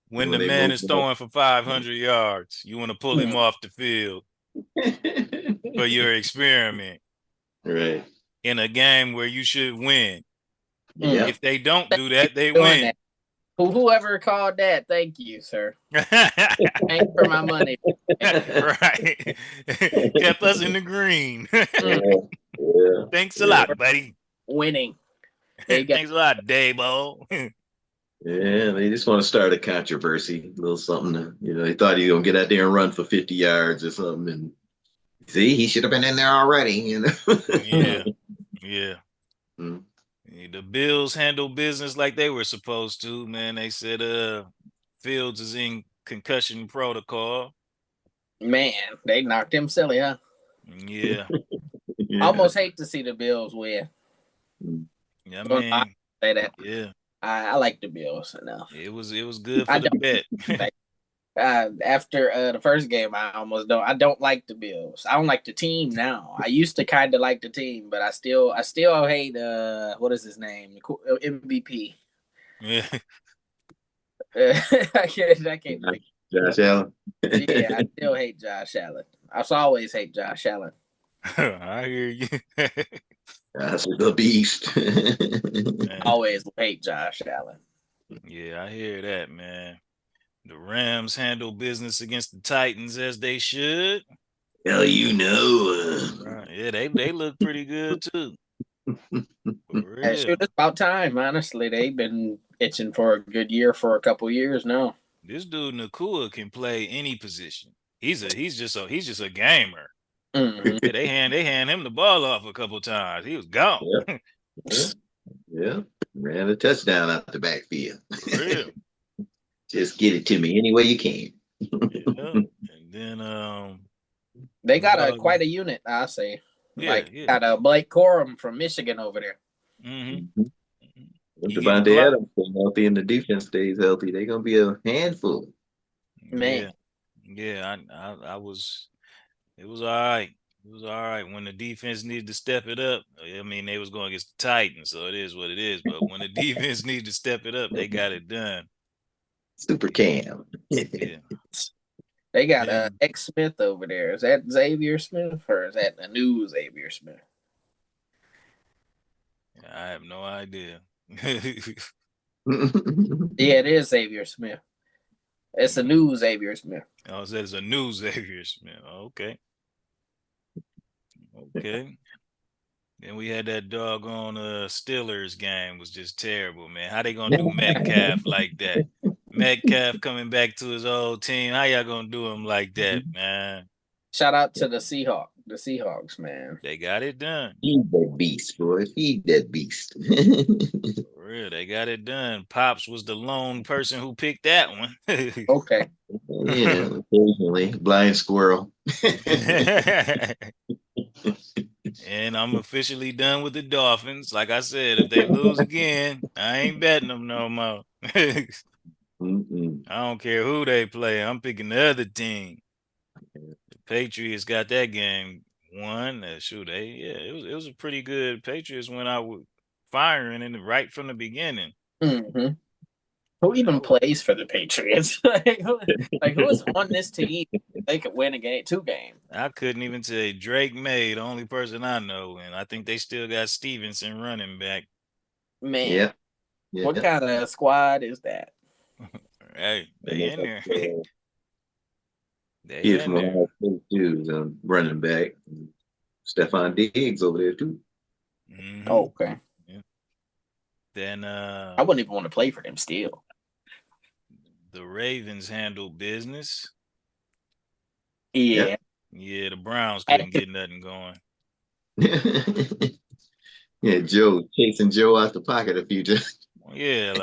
When the man is throwing for 500 yards, you want to pull him off the field for your experiment. Right. In a game where you should win. Yeah. If they don't do that, they win. Whoever called that, thank you, sir. Thanks for my money. Right. Kept us in the green. Yeah. Thanks a lot, buddy. Winning. Thanks a lot, Dabo. Yeah, they just want to start a controversy, a little something. They thought he was going to get out there and run for 50 yards or something. And see, he should have been in there already, Yeah. Yeah. The Bills handle business like they were supposed to, man. They said Fields is in concussion protocol. Man, they knocked him silly, huh? Yeah. Almost hate to see the Bills win. Yeah, I mean, say that. Yeah. I like the Bills enough. It was good I for the don't bet. like after the first game. I don't like the Bills. I don't like the team now. I used to kind of like the team, but I still hate what is his name, MVP. Yeah. I can't think. Josh Allen. Yeah, I still hate Josh Allen. I always hate Josh Allen. I hear you. That's the beast. Man, Always hate Josh Allen. yeah, I hear that, man. The Rams handle business against the Titans as they should. Hell, you know. Right. Yeah, they look pretty good too. For And shoot, real. it's about time. Honestly, they've been itching for a good year for a couple years now. This dude Nakua can play any position. He's just a gamer. Mm-hmm. Yeah, they hand him the ball off a couple times. He was gone. Yeah. Ran a touchdown out the backfield. For real. Just get it to me any way you can. Yeah. And then They got quite a unit, I say. Yeah, got a Blake Corum from Michigan over there. Mm-hmm. If Devontae Adams stays healthy and the defense stays healthy, they're gonna be a handful. Man. Yeah. I was. It was all right. It was all right when the defense needed to step it up. I mean, they was going against the Titans, so it is what it is. But when the defense needed to step it up, they got it done. Super Cam. Yeah. They got X Smith over there. Is that Xavier Smith or is that a new Xavier Smith? I have no idea. Yeah, it is Xavier Smith. It's a new Xavier Smith. Oh, it says a new Xavier Smith. Okay. Okay. Then we had that doggone Steelers game was just terrible, man. How they gonna do Metcalf like that? Metcalf coming back to his old team. How y'all gonna do him like that, man? Shout out to the Seahawks, man. They got it done. Feed that beast, boy. Feed that beast. For real, they got it done. Pops was the lone person who picked that one. Okay. Yeah, occasionally. Blind squirrel. And I'm officially done with the Dolphins. Like I said, if they lose again, I ain't betting them no more. I don't care who they play. I'm picking the other team. The Patriots got that game won. It was a pretty good. Patriots went out with firing right from the beginning. Mm-hmm. Who even plays for the Patriots? who is on this team? They could win two games. I couldn't even say Drake May, the only person I know, and I think they still got Stevenson running back. Man, what kind of squad is that? Hey, they in there. He's from Ohio State too, running back. Stephon Diggs over there too. Mm-hmm. Oh, okay. Yeah. Then I wouldn't even want to play for them still. The Ravens handled business. Yeah. Yeah, the Browns couldn't get nothing going. Yeah, Joe chasing Joe out the pocket a few times. Yeah,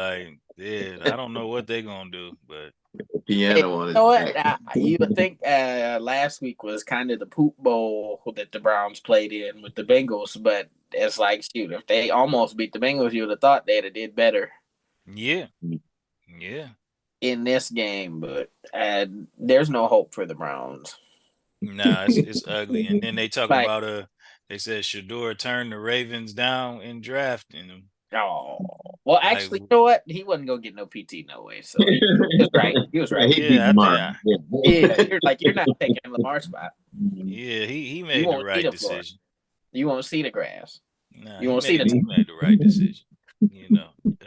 I don't know what they're gonna do, but the piano on it. You know what? You would think last week was kind of the poop bowl that the Browns played in with the Bengals, but it's like, shoot, if they almost beat the Bengals, you would have thought they'd have did better. Yeah. In this game, but there's no hope for the Browns. Nah, it's ugly. And then they talk about they said Shador turned the Ravens down in drafting them. Oh, well, actually, you know what? He wasn't gonna get no PT no way. So he was right. He was right. Yeah, you're not taking Lamar's spot. Yeah, he made the right decision. You won't see the grass. Nah, you won't see he made the right decision.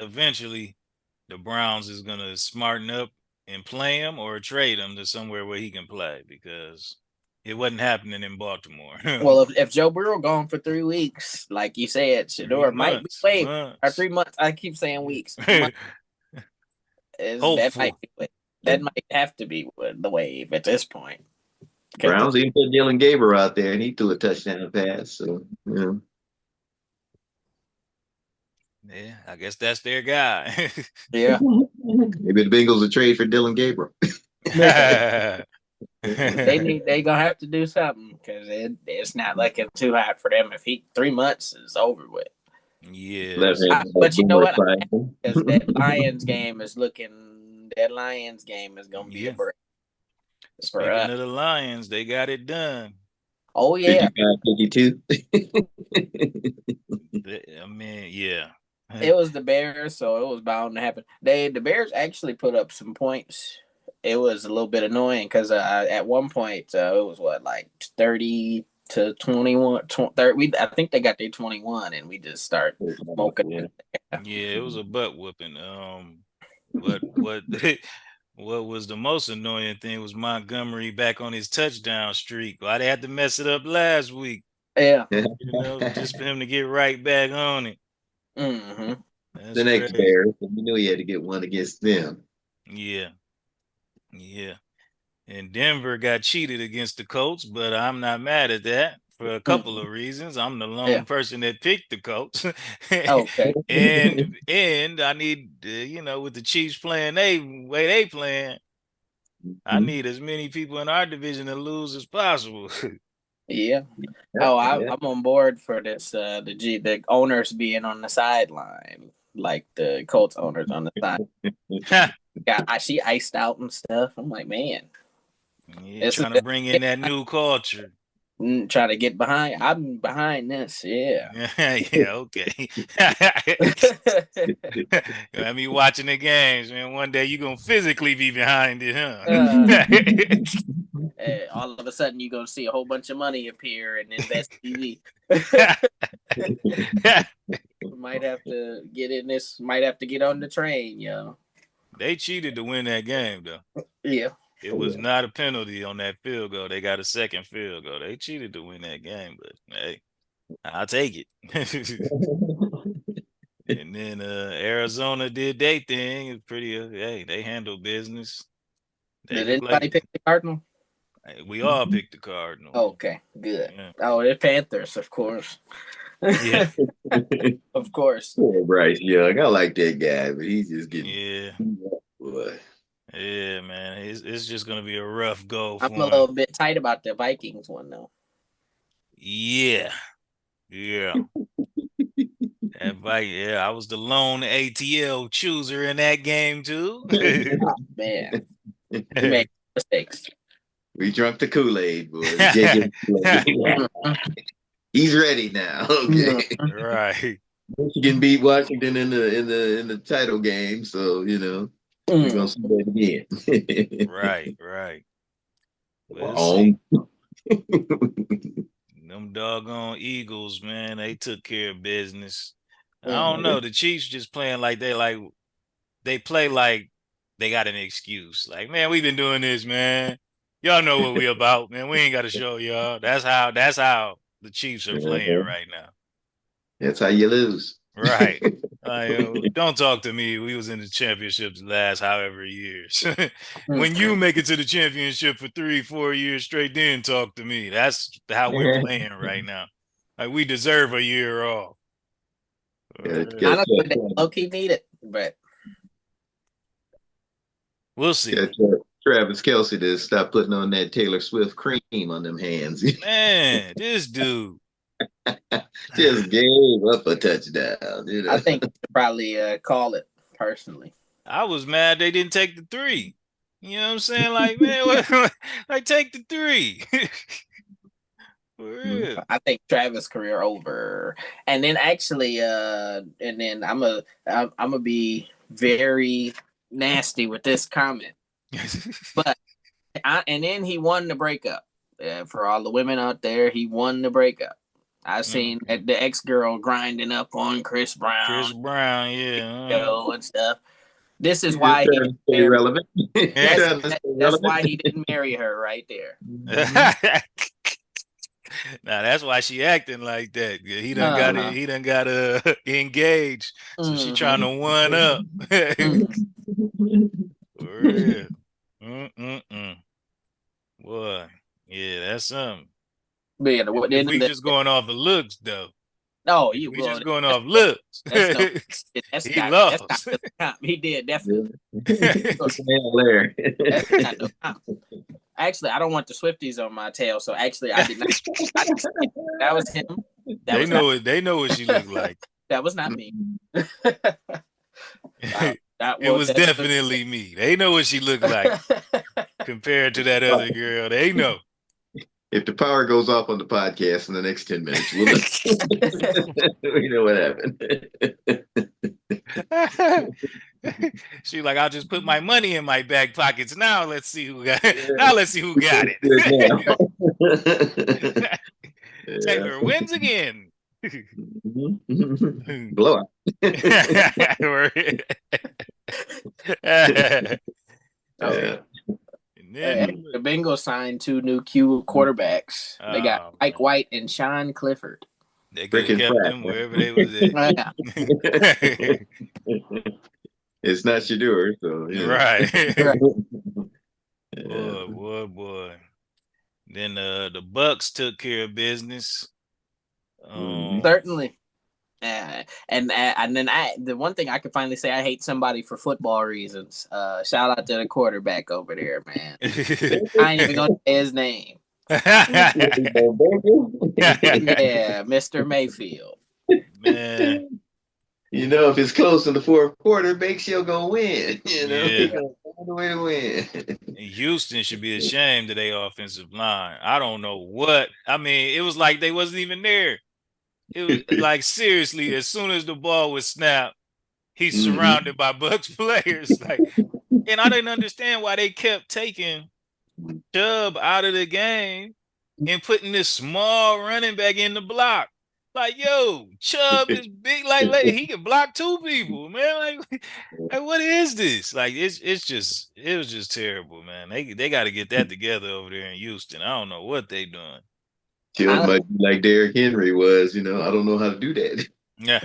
Eventually, the Browns is gonna smarten up and play him or trade him to somewhere where he can play because it wasn't happening in Baltimore. Well, if Joe Burrow gone for 3 weeks, like you said, Shador might be waived. Or 3 months. I keep saying weeks. That might have to be the wave at this point. Browns even put Dylan Gabriel out there, and he threw a touchdown pass. So, yeah, I guess that's their guy. Yeah. Maybe the Bengals will trade for Dylan Gabriel. They gonna have to do something because it's not looking too hot for them. If 3 months is over with. Yeah. But you know what? Because that Lions game is gonna be a break for Speaking us. of the Lions, they got it done. Oh yeah, 55-52. I mean, yeah. it was the Bears, so it was bound to happen. The Bears actually put up some points. It was a little bit annoying because at one point it was like 30-21. 30, I think they got their 21, and we just start smoking. Yeah, it was a butt whooping. What what was the most annoying thing was Montgomery back on his touchdown streak. Why they had to mess it up last week? Yeah, just for him to get right back on it. Mm-hmm. The next Bears, we knew he had to get one against them. Yeah. And Denver got cheated against the Colts, but I'm not mad at that for a couple of reasons. I'm the lone person that picked the Colts. Okay. and I need, with the Chiefs playing way they playing, I need as many people in our division to lose as possible. Yeah. I'm on board for this. The owners being on the sideline, like the Colts owners on the side. I see iced out and stuff. I'm like, man. Yeah, trying to bring in that new culture. Trying to get behind. I'm behind this. Yeah. Yeah. Okay. I mean, watching the games, man. One day you're gonna physically be behind it, huh? All of a sudden, you're gonna see a whole bunch of money appear in Investtv. Might have to get in this. Might have to get on the train, yo. They cheated to win that game, though. Yeah. It was not a penalty on that field goal. They got a second field goal. They cheated to win that game, but hey, I'll take it. And then Arizona did their thing. It's pretty. Hey, they handled business. Did anybody pick the Cardinal? We all picked the Cardinal. Okay, good. Yeah. Oh, the Panthers, of course. Yeah, of course. Poor Bryce Young. I like that guy, but he's just getting. Yeah. Boy. Yeah, man. It's just gonna be a rough go. I'm a little bit tight about the Vikings one though. Yeah. I was the lone ATL chooser in that game too. Oh, man, you made mistakes. We drunk the Kool-Aid, boy. He's ready now. Okay, right. Michigan beat Washington in the title game, so we're gonna see that again. Right. Them doggone Eagles, man, they took care of business. I don't know. The Chiefs just playing like they play like they got an excuse. Like, man, we've been doing this, man. Y'all know what we about, man. We ain't got to show y'all. That's how the Chiefs are playing right now. That's how you lose. Right. Don't talk to me. We was in the championships the last however years. When you make it to the championship for 3-4 years straight, then talk to me. That's how we're playing right now. Like, we deserve a year off. Honestly, they low-key need it, but we'll see. Travis Kelce to stop putting on that Taylor Swift cream on them hands. Man, this dude just gave up a touchdown. I think we should probably call it personally. I was mad they didn't take the 3. You know what I'm saying? Like, man, like take the 3. For real. I think Travis' career over. And then actually, and then I'm gonna be very nasty with this comment. But and then he won the breakup. For all the women out there, he won the breakup. I seen the ex-girl grinding up on Chris Brown. Yeah. And stuff. This is why he didn't marry relevant. That's why he didn't marry her right there. Now that's why she acting like that. He done got engaged. So she trying to one up. For real. Boy, yeah, that's something. Man, we just going off the looks, though. No, we just going off looks. He lost. He did definitely. Actually, I don't want the Swifties on my tail, so actually, I did not. That was him. They know what she looked like. That was not me. It was definitely me. They know what she looked like compared to that other girl. They know. If the power goes off on the podcast in the next 10 minutes, we'll we know what happened. She's like, I'll just put my money in my back pockets. Now let's see who got it. Now let's see who got it. Taylor wins again. Blow up. And then the Bengals signed 2 new Q quarterbacks. They got Mike White and Sean Clifford. They could have kept them wherever they was at. It's not Shador, so yeah. Right. Boy. Then the Bucks took care of business. Certainly. And then the one thing I could finally say, I hate somebody for football reasons. Shout out to the quarterback over there, man. I ain't even gonna say his name. Yeah, Mr. Mayfield. Man. You know, if it's close in the fourth quarter, Bake Show gonna win. You know, yeah. Find a way to win. Houston should be ashamed of their offensive line. I don't know what. I mean, it was like they wasn't even there. It was like, seriously, as soon as the ball was snapped, he's surrounded by Bucks players. Like, and I didn't understand why they kept taking Chubb out of the game and putting this small running back in the block. Like, yo, Chubb is big, like he can block 2 people, man. Like what is this? Like, it was just terrible, man. They got to get that together over there in Houston. I don't know what they doing. Chubb might be like Derrick Henry was, you know. I don't know how to do that. Yeah.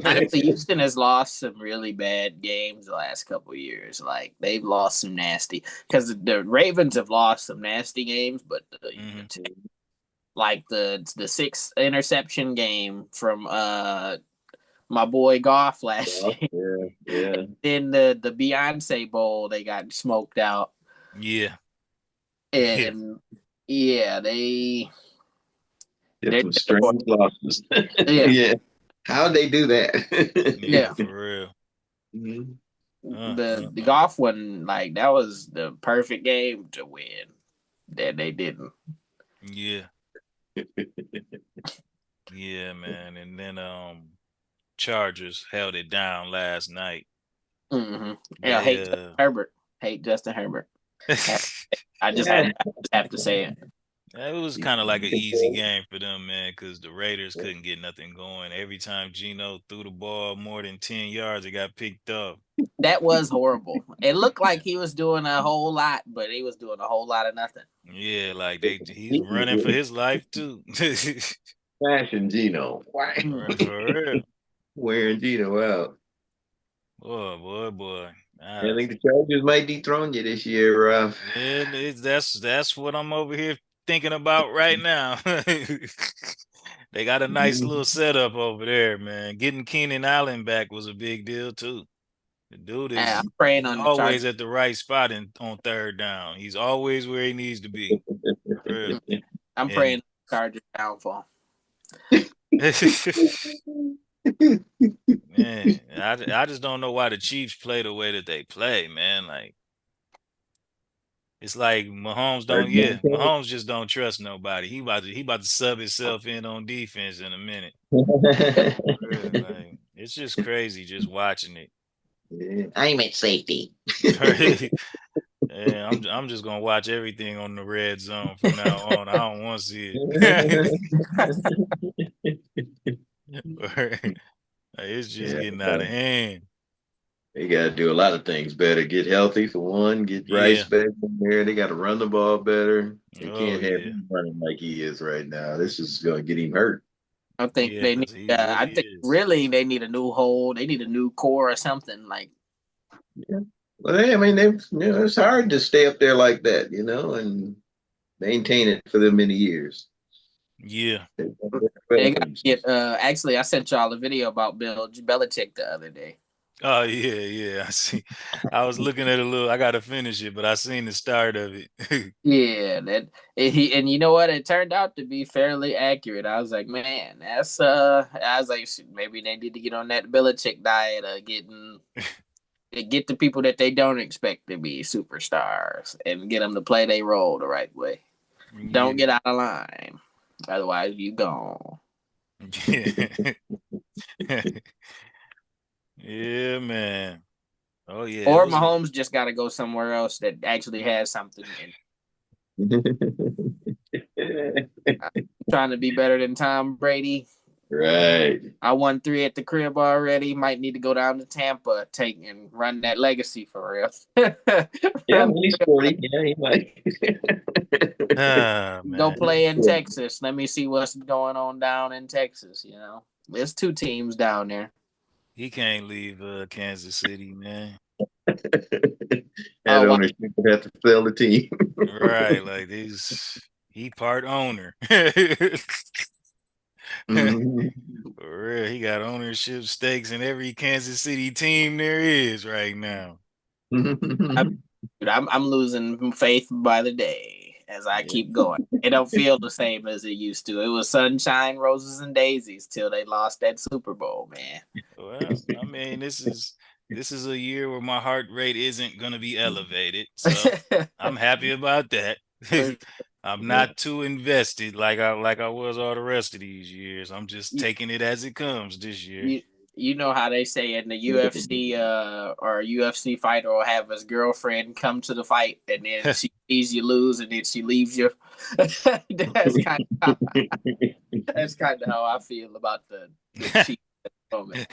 Honestly, Houston has lost some really bad games the last couple of years. Like, they've lost some nasty, because the Ravens have lost some nasty games, but like the 6th interception game from my boy Goff last year. Yeah. Then the Beyonce Bowl, they got smoked out. Yeah. And they're some strange losses. Yeah. How'd they do that? Yeah, for real. The Goff one, like, that was the perfect game to win. That they didn't. Yeah. Yeah, man. And then Chargers held it down last night. Yeah, hate Justin Herbert. I just have to say it. It was kind of like an easy game for them, man, because the Raiders couldn't get nothing going. Every time Geno threw the ball more than 10 yards, it got picked up. That was horrible. It looked like he was doing a whole lot, but he was doing a whole lot of nothing. Yeah, like he's running for his life too. Flashing Geno. For real. Wearing Geno out. Boy. I think the Chargers might dethrone you this year, Ralph. Yeah, that's what I'm over here thinking about right now. They got a nice little setup over there, man. Getting Keenan Allen back was a big deal too. The dude is I'm praying on always at the right spot on 3rd down. He's always where he needs to be. I'm praying Chargers downfall. Man, I just don't know why the Chiefs play the way that they play, man. Like, it's like Mahomes just don't trust nobody. He about to sub himself in on defense in a minute. Like, it's just crazy just watching it. Yeah, I'm at safety. Yeah, I'm just gonna watch everything on the red zone from now on. I don't want to see it. It's just getting out of hand. They got to do a lot of things better. Get healthy for one. Get Rice back in there. They got to run the ball better. They can't have him running like he is right now. This is going to get him hurt. I think they need. I think really they need a new hole. They need a new core or something like. Yeah. Well, I mean, it's hard to stay up there like that, and maintain it for them many years. Yeah. They got to get. Actually, I sent y'all a video about Bill Belichick the other day. Oh yeah. I see. I was looking at a little. I gotta finish it, but I seen the start of it. Yeah, and you know what? It turned out to be fairly accurate. I was like, man, that's I was like, shit, maybe they need to get on that Belichick diet of get the people that they don't expect to be superstars and get them to play their role the right way. Don't get out of line, otherwise you gone. Yeah. Yeah, man. Oh yeah, it Or was. Mahomes just got to go somewhere else that actually has something. Trying to be better than Tom Brady. Right. I won 3 at the crib already. Might need to go down to Tampa, take and run that legacy for real. Yeah, when he's 40, yeah, he might. Ah, Go man. play in Texas. Let me see what's going on down in Texas. You know, there's 2 teams down there. He can't leave Kansas City, man. That Oh, wow. ownership would have to sell the team. Right, like he part owner. Mhm. For real, he got ownership stakes in every Kansas City team there is right now. I'm losing faith by the day as I keep going. It don't feel the same as it used to. It was sunshine, roses, and daisies till they lost that Super Bowl, man. Well, I mean, this is a year where my heart rate isn't gonna be elevated, so I'm happy about that. I'm not too invested like I was all the rest of these years. I'm just you, taking it as it comes this year. you know how they say in the UFC or a UFC fighter will have his girlfriend come to the fight and then she sees you lose and then she leaves you. that's kind of how I feel about the Chiefs at the moment.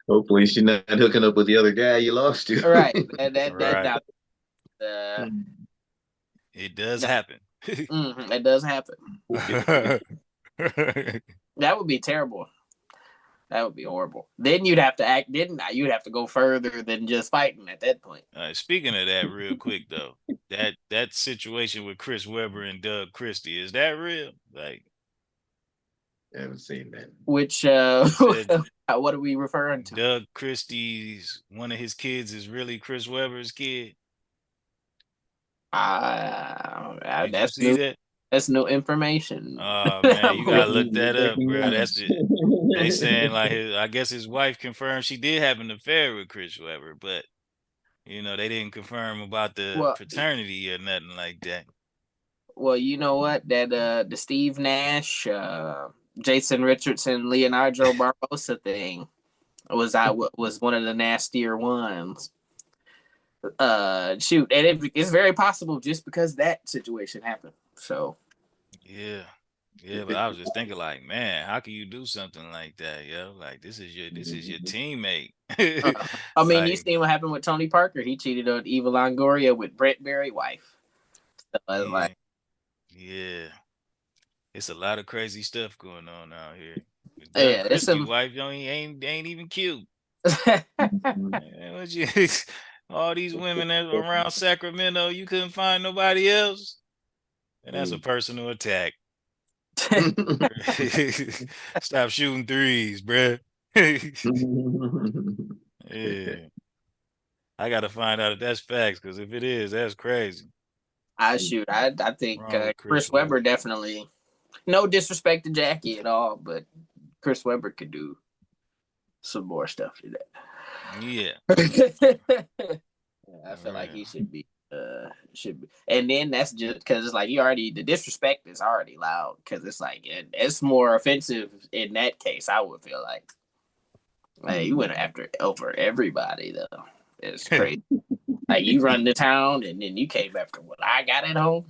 Hopefully, she's not hooking up with the other guy you lost to. Right. That Right. uh, It does happen. it does happen. That would be terrible. That would be horrible. Then you'd have to act. You'd have to go further than just fighting at that point. Speaking of that, real quick though, that situation with Chris Webber and Doug Christie, is that real? Like, I haven't seen that. Which what are we referring to? Doug Christie's one of his kids is really Chris Webber's kid. Did you That's see new. that? That's new information. Oh man, you gotta look that up, bro. That's it. They saying like I guess his wife confirmed she did have an affair with Chris Webber, but you know they didn't confirm about the well, paternity or nothing like that. well, you know what? That the Steve Nash, Jason Richardson, Leonardo Barbosa thing was one of the nastier ones. Shoot, and it's very possible just because that situation happened. So Yeah. Yeah, but I was just thinking like, man, how can you do something like that, yo? Like this is your teammate. I mean, you Like, seen what happened with Tony Parker? He cheated on Eva Longoria with Brett Berry wife. So I was yeah, like, yeah. It's a lot of crazy stuff going on out here. Doug yeah, it's Christie some. wife ain't even cute. Man, what you all these women that around Sacramento, you couldn't find nobody else? And that's a personal attack. Stop shooting threes, bruh. Yeah. I gotta find out if that's facts, because if it is, that's crazy. I think Wrong with Chris Chris Webber Webber. definitely. No disrespect to Jackie at all, but Chris Webber could do some more stuff to Yeah. that. I feel like Yeah. he should be. And then that's just because it's like the disrespect is already loud because it's like it's more offensive in that case. I would feel like you went after over everybody though. It's crazy. Like you run the town and then you came after what I got at home.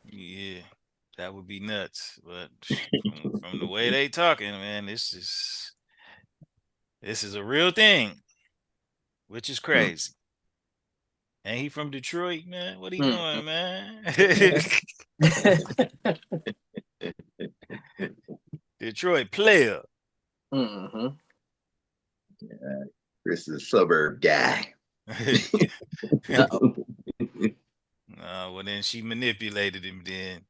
Yeah. That would be nuts. But from the way they talking, man, this is a real thing, which is crazy. Ain't he from Detroit, man? What he doing, man? Detroit player. Mm-hmm. Yeah, Chris is a suburb guy. Uh-oh. Well, then she manipulated him then.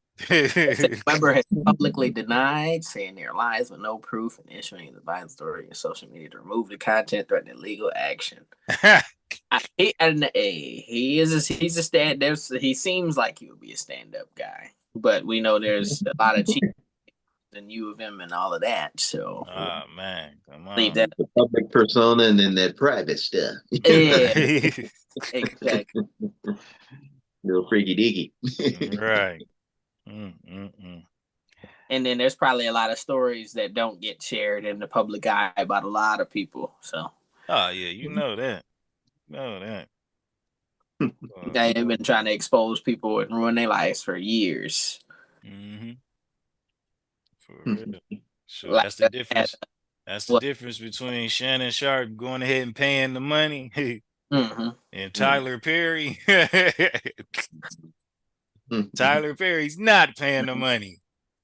Weber has publicly denied, saying their lies with no proof and issuing the Biden story in social media to remove the content threatening legal action. He's a stand. He seems like he would be a stand-up guy, but we know there's a lot of cheap and U of M and all of that. So, oh man, come on. that the public persona and then that private stuff. yeah, exactly. Little freaky deaky. Right. And then there's probably a lot of stories that don't get shared in the public eye about a lot of people. So, oh yeah, you know that. They've been trying to expose people and ruin their lives for years. Mm-hmm. For real. So Like that's the difference. That's the difference between Shannon Sharp going ahead and paying the money and Tyler Perry. Tyler Perry's not paying the money.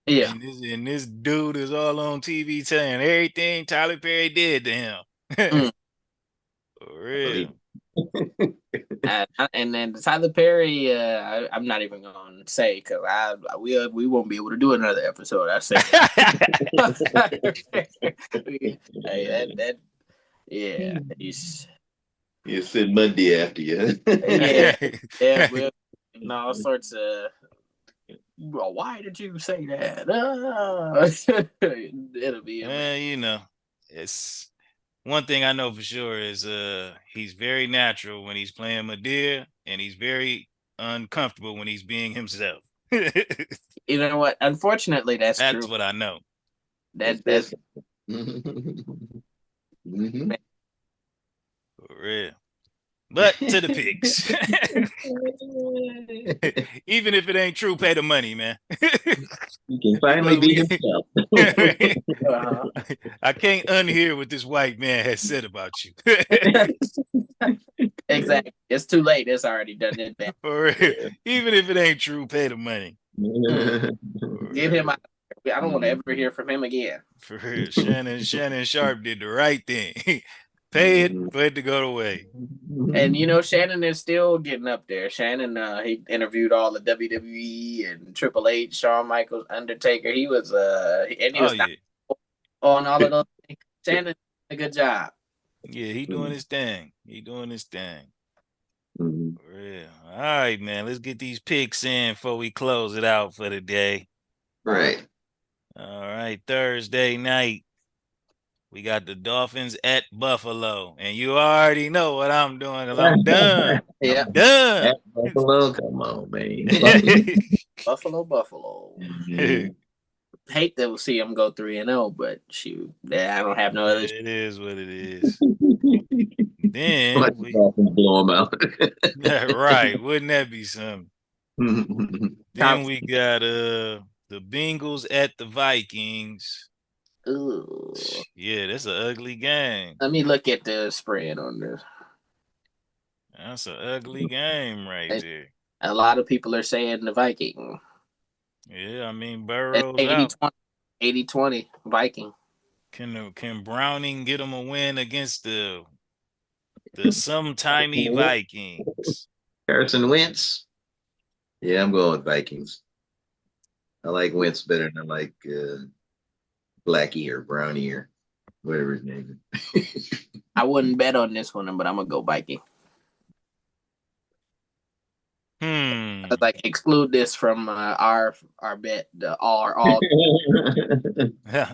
Yeah. And this dude is all on TV telling everything Tyler Perry did to him. For real. And then Tyler Perry, I'm not even gonna say because we won't be able to do another episode. I say, You said Monday after you. All sorts of. Well, why did you say that? It'll be. It's. One thing I know for sure is he's very natural when he's playing Madea, and he's very uncomfortable when he's being himself. You know what? Unfortunately, that's true. That's what I know. That's For real. But to the picks. Even if it ain't true, pay the money, man. You can finally be himself. Uh-huh. I can't unhear what this white man has said about you. Exactly. It's too late. It's already done it. For real. Even if it ain't true, pay the money. Get him out. I don't want to ever hear from him again. For real. Shannon Sharp did the right thing. Pay it for it to go away. And you know, Shannon is still getting up there. Shannon, he interviewed all the WWE and Triple H, Shawn Michaels, Undertaker. He was and he was on all of those things. Shannon did a good job. Yeah, he doing his thing. For real. All right, man. Let's get these picks in before we close it out for the day. Right. All right, Thursday night. We got the Dolphins at Buffalo, and you already know what I'm doing because I'm done. Yeah, I'm done. At Buffalo, come on, man. Buffalo. Hate to see him go 3-0, but shoot, I don't have no other. It is what it is. Then we blow them out. Right? Wouldn't that be something? Then we got the Bengals at the Vikings. Ooh. Yeah, that's an ugly game. Let me look at the spread on this. That's an ugly game right there. A lot of people are saying the Viking. Yeah, I mean Burrow's 80-20 Viking. Can Browning get him a win against the sometimey Vikings? Carson Wentz. Yeah, I'm going with Vikings. I like Wentz better than I like Blackie or Brownie or whatever his name is. I wouldn't bet on this one, but I'm gonna go Viking. Like exclude this from our bet. All.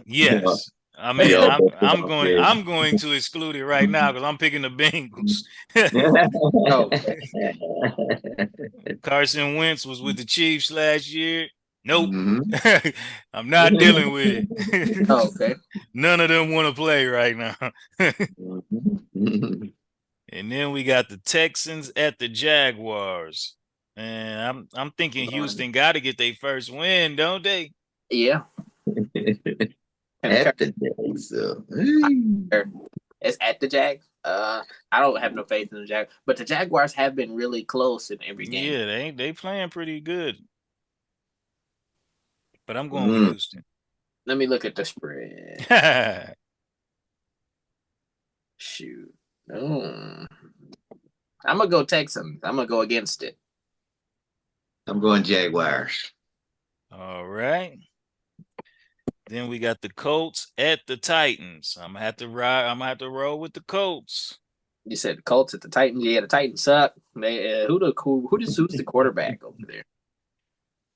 Yes. I mean, I'm going to exclude it right now because I'm picking the Bengals. Carson Wentz was with the Chiefs last year. Nope. I'm not dealing with it. Okay. None of them want to play right now. And then we got the Texans at the Jaguars. And I'm thinking Houston got to get their first win, don't they? Yeah. At the Jags, so. It's at the Jags. I don't have no faith in the Jags, but the Jaguars have been really close in every game. Yeah, they playing pretty good. But I'm going with Houston. Let me look at the spread. Shoot. I'm gonna go Texans. I'm gonna go against it. I'm going Jaguars. All right. Then we got the Colts at the Titans. I'm gonna have to ride. I'm gonna have to roll with the Colts. You said the Colts at the Titans. Yeah, the Titans suck. They who's the quarterback over there?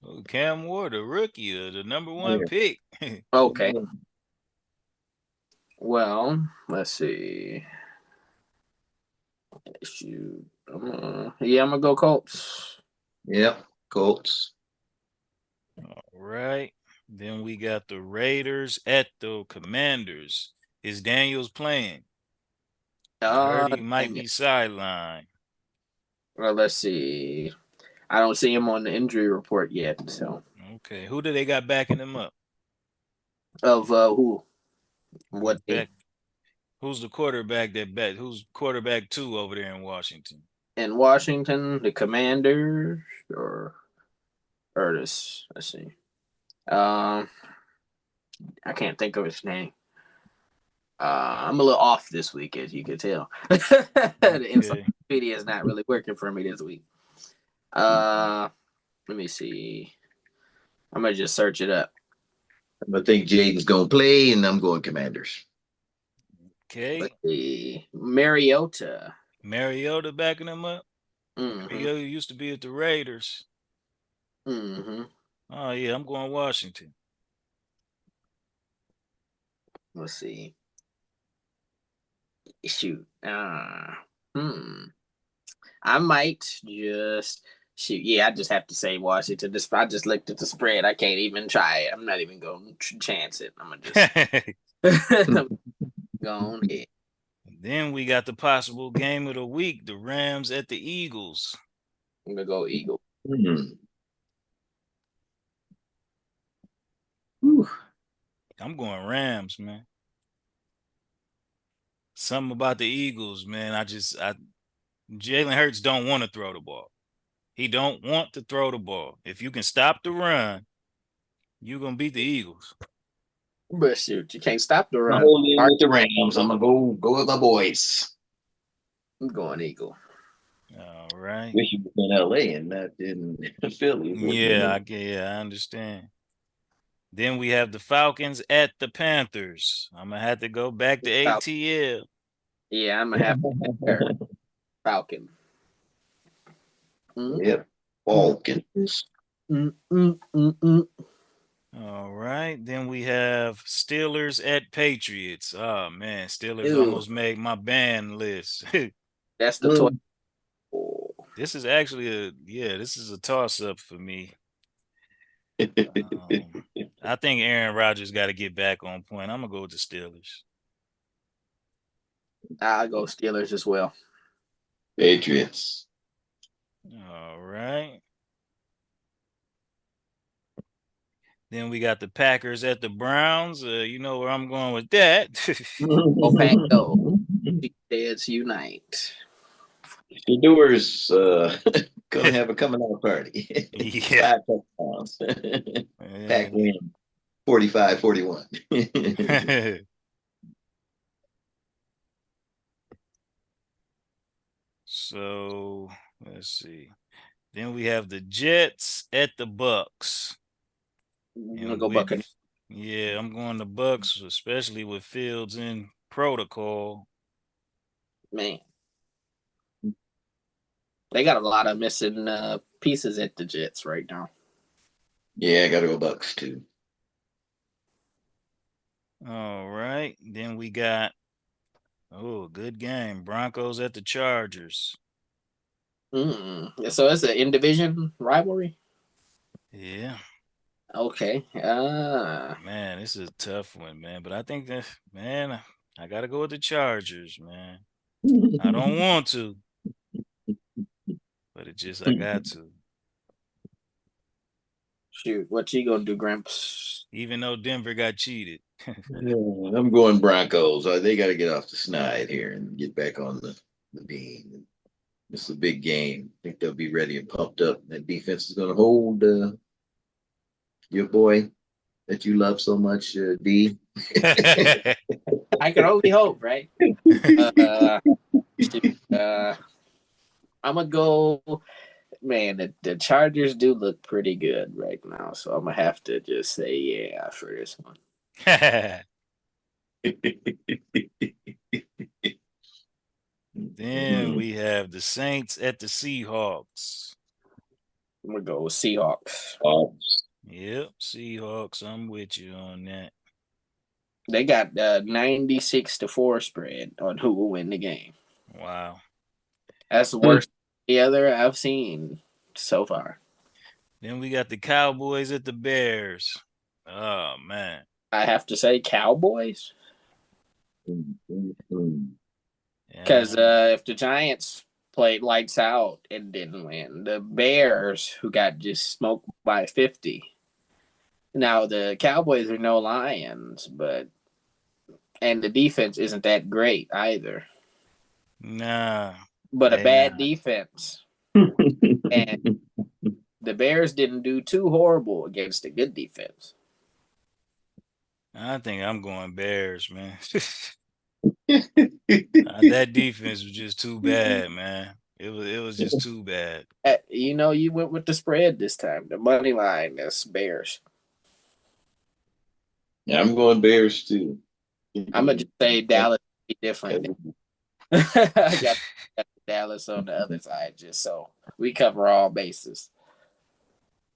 Oh, Cam Ward, the rookie, the number one pick. Okay. Well, let's see. Shoot. Yeah, I'm gonna go Colts. Yep, Colts. All right. Then we got the Raiders at the Commanders. Is Daniels playing? I heard he might be sidelined. Well, let's see. I don't see him on the injury report yet. So okay, who do they got backing him up? Of who? What? Who's the quarterback that bet? Who's quarterback 2 over there in Washington? In Washington, the Commanders or this. Let's see. I can't think of his name. I'm a little off this week, as you can tell. The encyclopedia is not really working for me this week. Let me see. I'm gonna just search it up. I think Jaden's gonna play, and I'm going Commanders. Okay. Let's see. Mariota backing him up. Mm-hmm. Mariota used to be at the Raiders. Mm-hmm. Oh yeah, I'm going Washington. Let's see. Shoot. I might just shoot. Yeah, I just have to say Washington. I just looked at the spread. I can't even try it. I'm not even going to chance it. I'm gonna just go on ahead. Then we got the possible game of the week: the Rams at the Eagles. I'm gonna go Eagles. I'm going Rams, man. Something about the Eagles, man. Jalen Hurts don't want to throw the ball. He don't want to throw the ball. If you can stop the run, you're gonna beat the Eagles. But shoot, you can't stop the run. I'm with the Rams. I'm gonna go with my boys. I'm going Eagle. All right. Wish you was in LA and not in Philly. Yeah, I understand. Then we have the Falcons at the Panthers. I'm gonna have to go back to ATL. Yeah, I'm gonna have to Falcon. Yep, Falcons. All right. Then we have Steelers at Patriots. Oh man, Steelers almost made my ban list. That's the toy. This is actually this is a toss-up for me. I think Aaron Rodgers got to get back on point. I'm gonna go with the Steelers. I'll go Steelers as well. Patriots. All right. Then we got the Packers at the Browns. You know where I'm going with that. Go Pack, go. Deads unite. The Doers gonna have a coming out party. Yeah. 5 touchdowns. Pack win 45-41. So let's see. Then we have the Jets at the Bucks. I'm gonna go Buccaneers. Yeah, I'm going to Bucks, especially with Fields in protocol. Man, they got a lot of missing pieces at the Jets right now. Yeah, I gotta go Bucks too. All right. Then we got good game. Broncos at the Chargers. So it's an in-division rivalry? Yeah. Okay. Man, this is a tough one, man. But I think that, man, I got to go with the Chargers, man. I don't want to, but I got to. Shoot, what you gonna do, Gramps? Even though Denver got cheated. I'm going Broncos. They got to get off the snide here and get back on the beam. It's a big game. I think they'll be ready and pumped up. That defense is going to hold your boy that you love so much, D. I can only hope, right? I'm gonna go man, the Chargers do look pretty good right now, so I'm gonna have to just say yeah for this one. Then we have the Saints at the Seahawks. I'm gonna go with Seahawks. Yep, Seahawks. I'm with you on that. They got 96-4 spread on who will win the game. Wow. That's the worst the other I've seen so far. Then we got the Cowboys at the Bears. Oh man. I have to say Cowboys. Because if the Giants played lights out and didn't win, the Bears, who got just smoked by 50. Now, the Cowboys are no Lions, and the defense isn't that great either. Nah. But a bad defense. And the Bears didn't do too horrible against a good defense. I think I'm going Bears, man. That defense was just too bad, man. It was just too bad. You went with the spread this time. The money line is Bears. Yeah, I'm going Bears too. I'm gonna just say Dallas be different. I got Dallas on the other side, just so we cover all bases.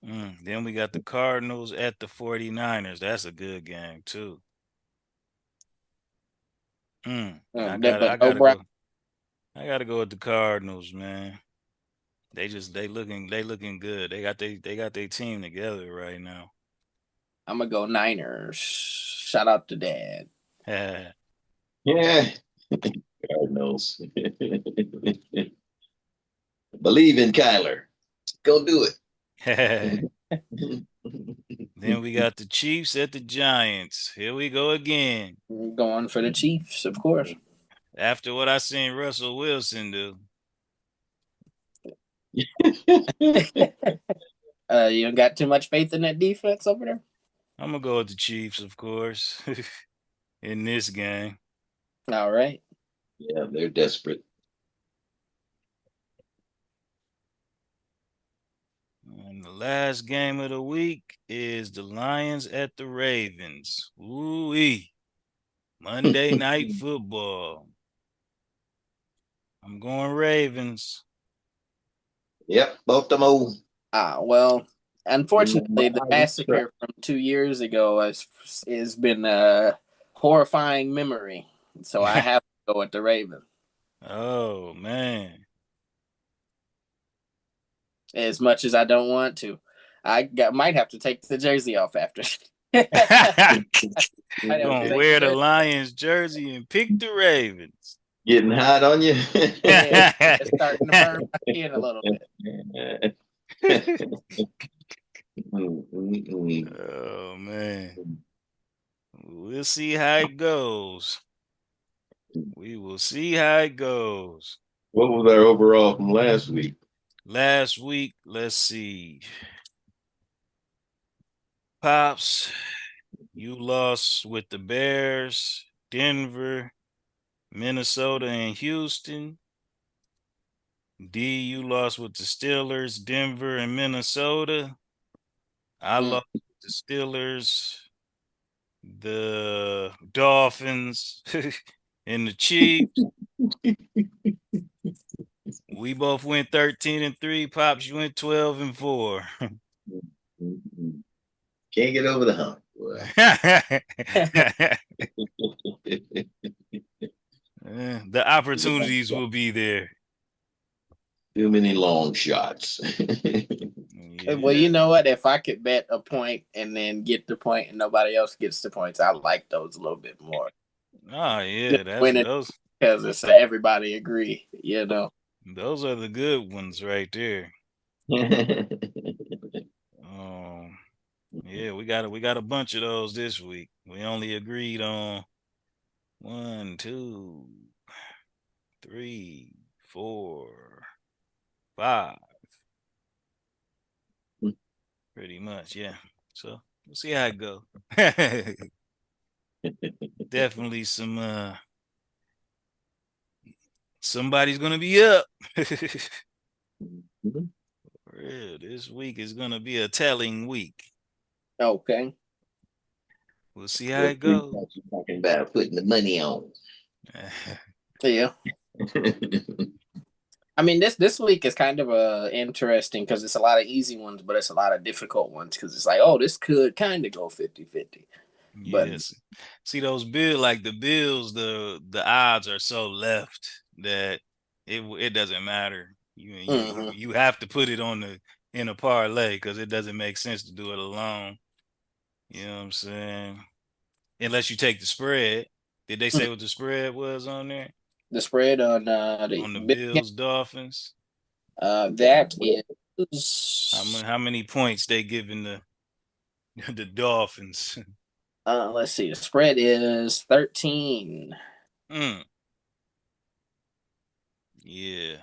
Then we got the Cardinals at the 49ers. That's a good game too. I gotta go with the Cardinals, man. They looking good. They got their team together right now. I'm gonna go Niners. Shout out to Dad. Yeah. Cardinals. Believe in Kyler. Go do it. Then we got the Chiefs at the Giants. Here we go again. I'm going for the Chiefs, of course. After what I seen Russell Wilson do. You don't got too much faith in that defense over there? I'm gonna go with the Chiefs, of course, in this game. All right. Yeah, they're desperate. And the last game of the week is the Lions at the Ravens. Ooh-wee. Monday Night Football. I'm going Ravens. Yep, both of them. Well, unfortunately, the massacre from 2 years ago has been a horrifying memory. So I have to go with the Ravens. Oh, man. As much as I don't want to. Might have to take the jersey off after. You're going to wear the Lions jersey and pick the Ravens. Getting hot on you? Yeah, it's starting to burn my skin a little bit. Oh, man. We'll see how it goes. We will see how it goes. What was our overall from last week? Last week, let's see. Pops, you lost with the Bears, Denver, Minnesota, and Houston. D, you lost with the Steelers, Denver, and Minnesota. I lost with the Steelers, the Dolphins, and the Chiefs. We both went 13-3. Pops, you went 12-4. Can't get over the hump. The opportunities will be there. Too many long shots. Yeah. Well, you know what? If I could bet a point and then get the point and nobody else gets the points, I like those a little bit more. Oh, yeah. Those. Because it's everybody agree, Those are the good ones right there. Yeah, we got a bunch of those this week. We only agreed on 1, 2, 3, 4, 5. Pretty much, yeah. So we'll see how it goes. Definitely somebody's gonna be up. real. This week is gonna be a telling week. Okay. We'll see how it goes. You talking about putting the money on? Yeah. I mean, this week is kind of interesting because it's a lot of easy ones, but it's a lot of difficult ones because it's like, oh, this could kind of go 50-50. But Yes. See those bills, like the Bills, the odds are so left that it doesn't matter. You have to put it in a parlay because it doesn't make sense to do it alone. You know what I'm saying? Unless you take the spread. Did they say what the spread was on there? The spread on the Bills Dolphins. That is how many points they giving the Dolphins? Let's see. The spread is 13. Yeah.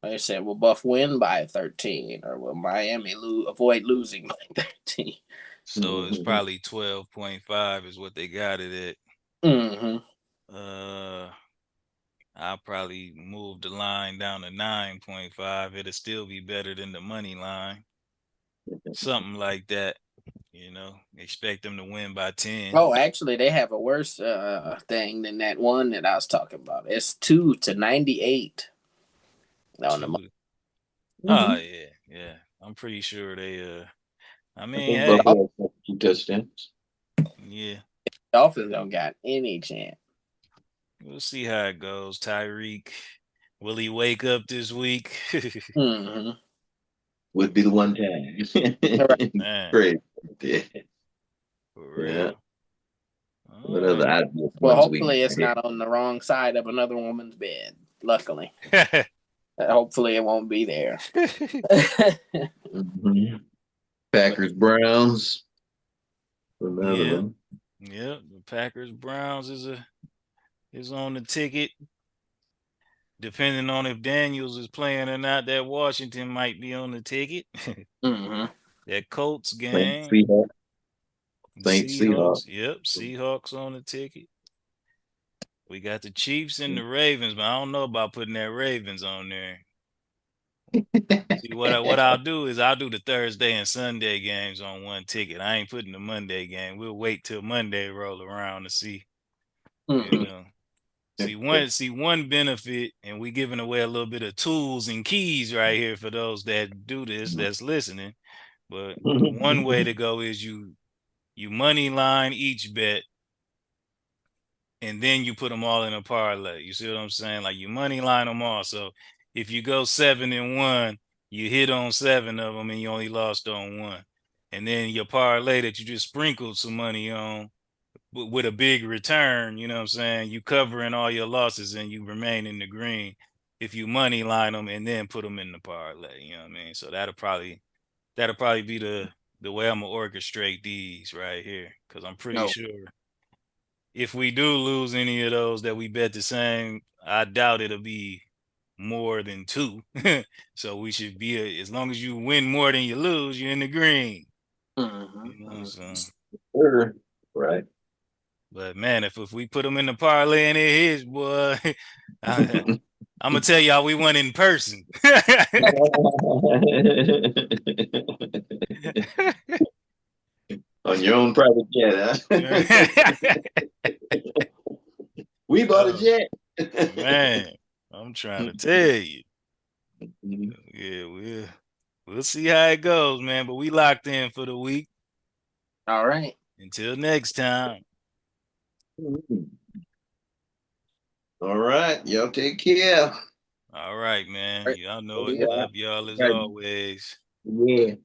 Like I said, will Buff win by 13, or will Miami avoid losing by 13? So it's probably 12.5 is what they got it at. I'll probably move the line down to 9.5. It'll still be better than the money line. Something like that. You know, expect them to win by 10. Oh, actually, they have a worse thing than that one that I was talking about. It's 2-98. On the Oh yeah. I'm pretty sure they. I mean, hey. Touchdowns. Yeah. Dolphins don't got any chance. We'll see how it goes. Tyreek, will he wake up this week? Would be the one time. Man. Great. Yeah. For real. Yeah. Well, hopefully it's not on the wrong side of another woman's bed. Luckily. Hopefully it won't be there. Packers, Browns. Yeah, the Packers, Browns is on the ticket. Depending on if Daniels is playing or not, that Washington might be on the ticket. That Colts game. Seahawks. Yep, Seahawks on the ticket. We got the Chiefs and the Ravens, but I don't know about putting that Ravens on there. See, what I'll do is I'll do the Thursday and Sunday games on one ticket. I ain't putting the Monday game. We'll wait till Monday roll around to see. You know. See one benefit, and we giving away a little bit of tools and keys right here for those that do this, that's listening. But one way to go is you money line each bet, and then you put them all in a parlay. You see what I'm saying? Like you money line them all. So if you go 7-1, you hit on 7 of them and you only lost on 1. And then your parlay that you just sprinkled some money on with a big return, you know what I'm saying? You covering all your losses and you remain in the green if you money line them and then put them in the parlay, you know what I mean? So that'll probably be the way I'm gonna orchestrate these right here, because I'm pretty sure if we do lose any of those that we bet the same, I doubt it'll be more than 2. So we should be as long as you win more than you lose, you're in the green. You know, so. Right. But man, if we put them in the parlay and it hits, boy, I'm gonna tell y'all we won in person. On your own private jet, huh? We bought a jet. Man, I'm trying to tell you. Yeah, we'll see how it goes, man. But we locked in for the week. All right. Until next time. All right. Y'all take care. All right, man. Y'all know it. Love y'all as always. Yeah.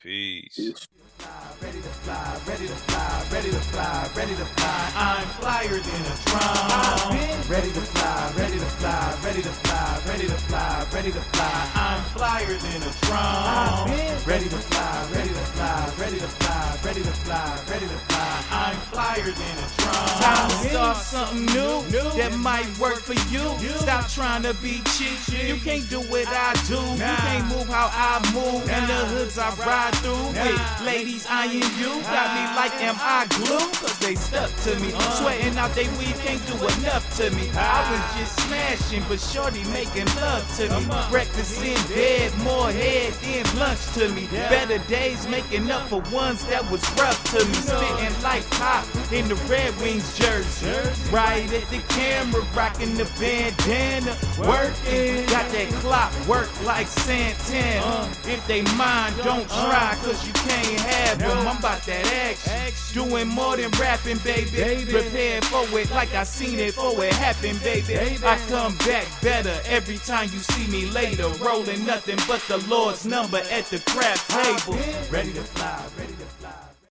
Peace. Ready to fly, ready to fly, ready to fly, ready to fly. I'm flyer than a drum. Ready to fly, ready to fly, ready to fly, ready to fly, ready to fly. I'm flyer than a drum. Ready to fly, ready to fly, ready to fly, ready to fly, ready to fly. I'm flyer than a drum. Time to start something new that might work for you. Stop trying to be cheap. You can't do what I do. You can't move how I move. In the hoods I ride through with ladies eyeing you. Got me like, am I glue? Cause they stuck to me. Sweating out they weave, can't do enough to me. I was just smashing, but shorty making love to me. Breakfast in bed, more head than lunch to me. Better days making up for ones that was rough to me. Spitting like pop in the Red Wings jersey. Right at the camera, rocking the bandana. Working, got that clock work like Santana. If they mind, don't try, cause you can't have them. I'm about that action, doing more than rapping, baby. Prepared for it like I seen it before it happened, baby. I come back better every time you see me later. Rolling nothing but the Lord's number at the crap table. Ready to fly,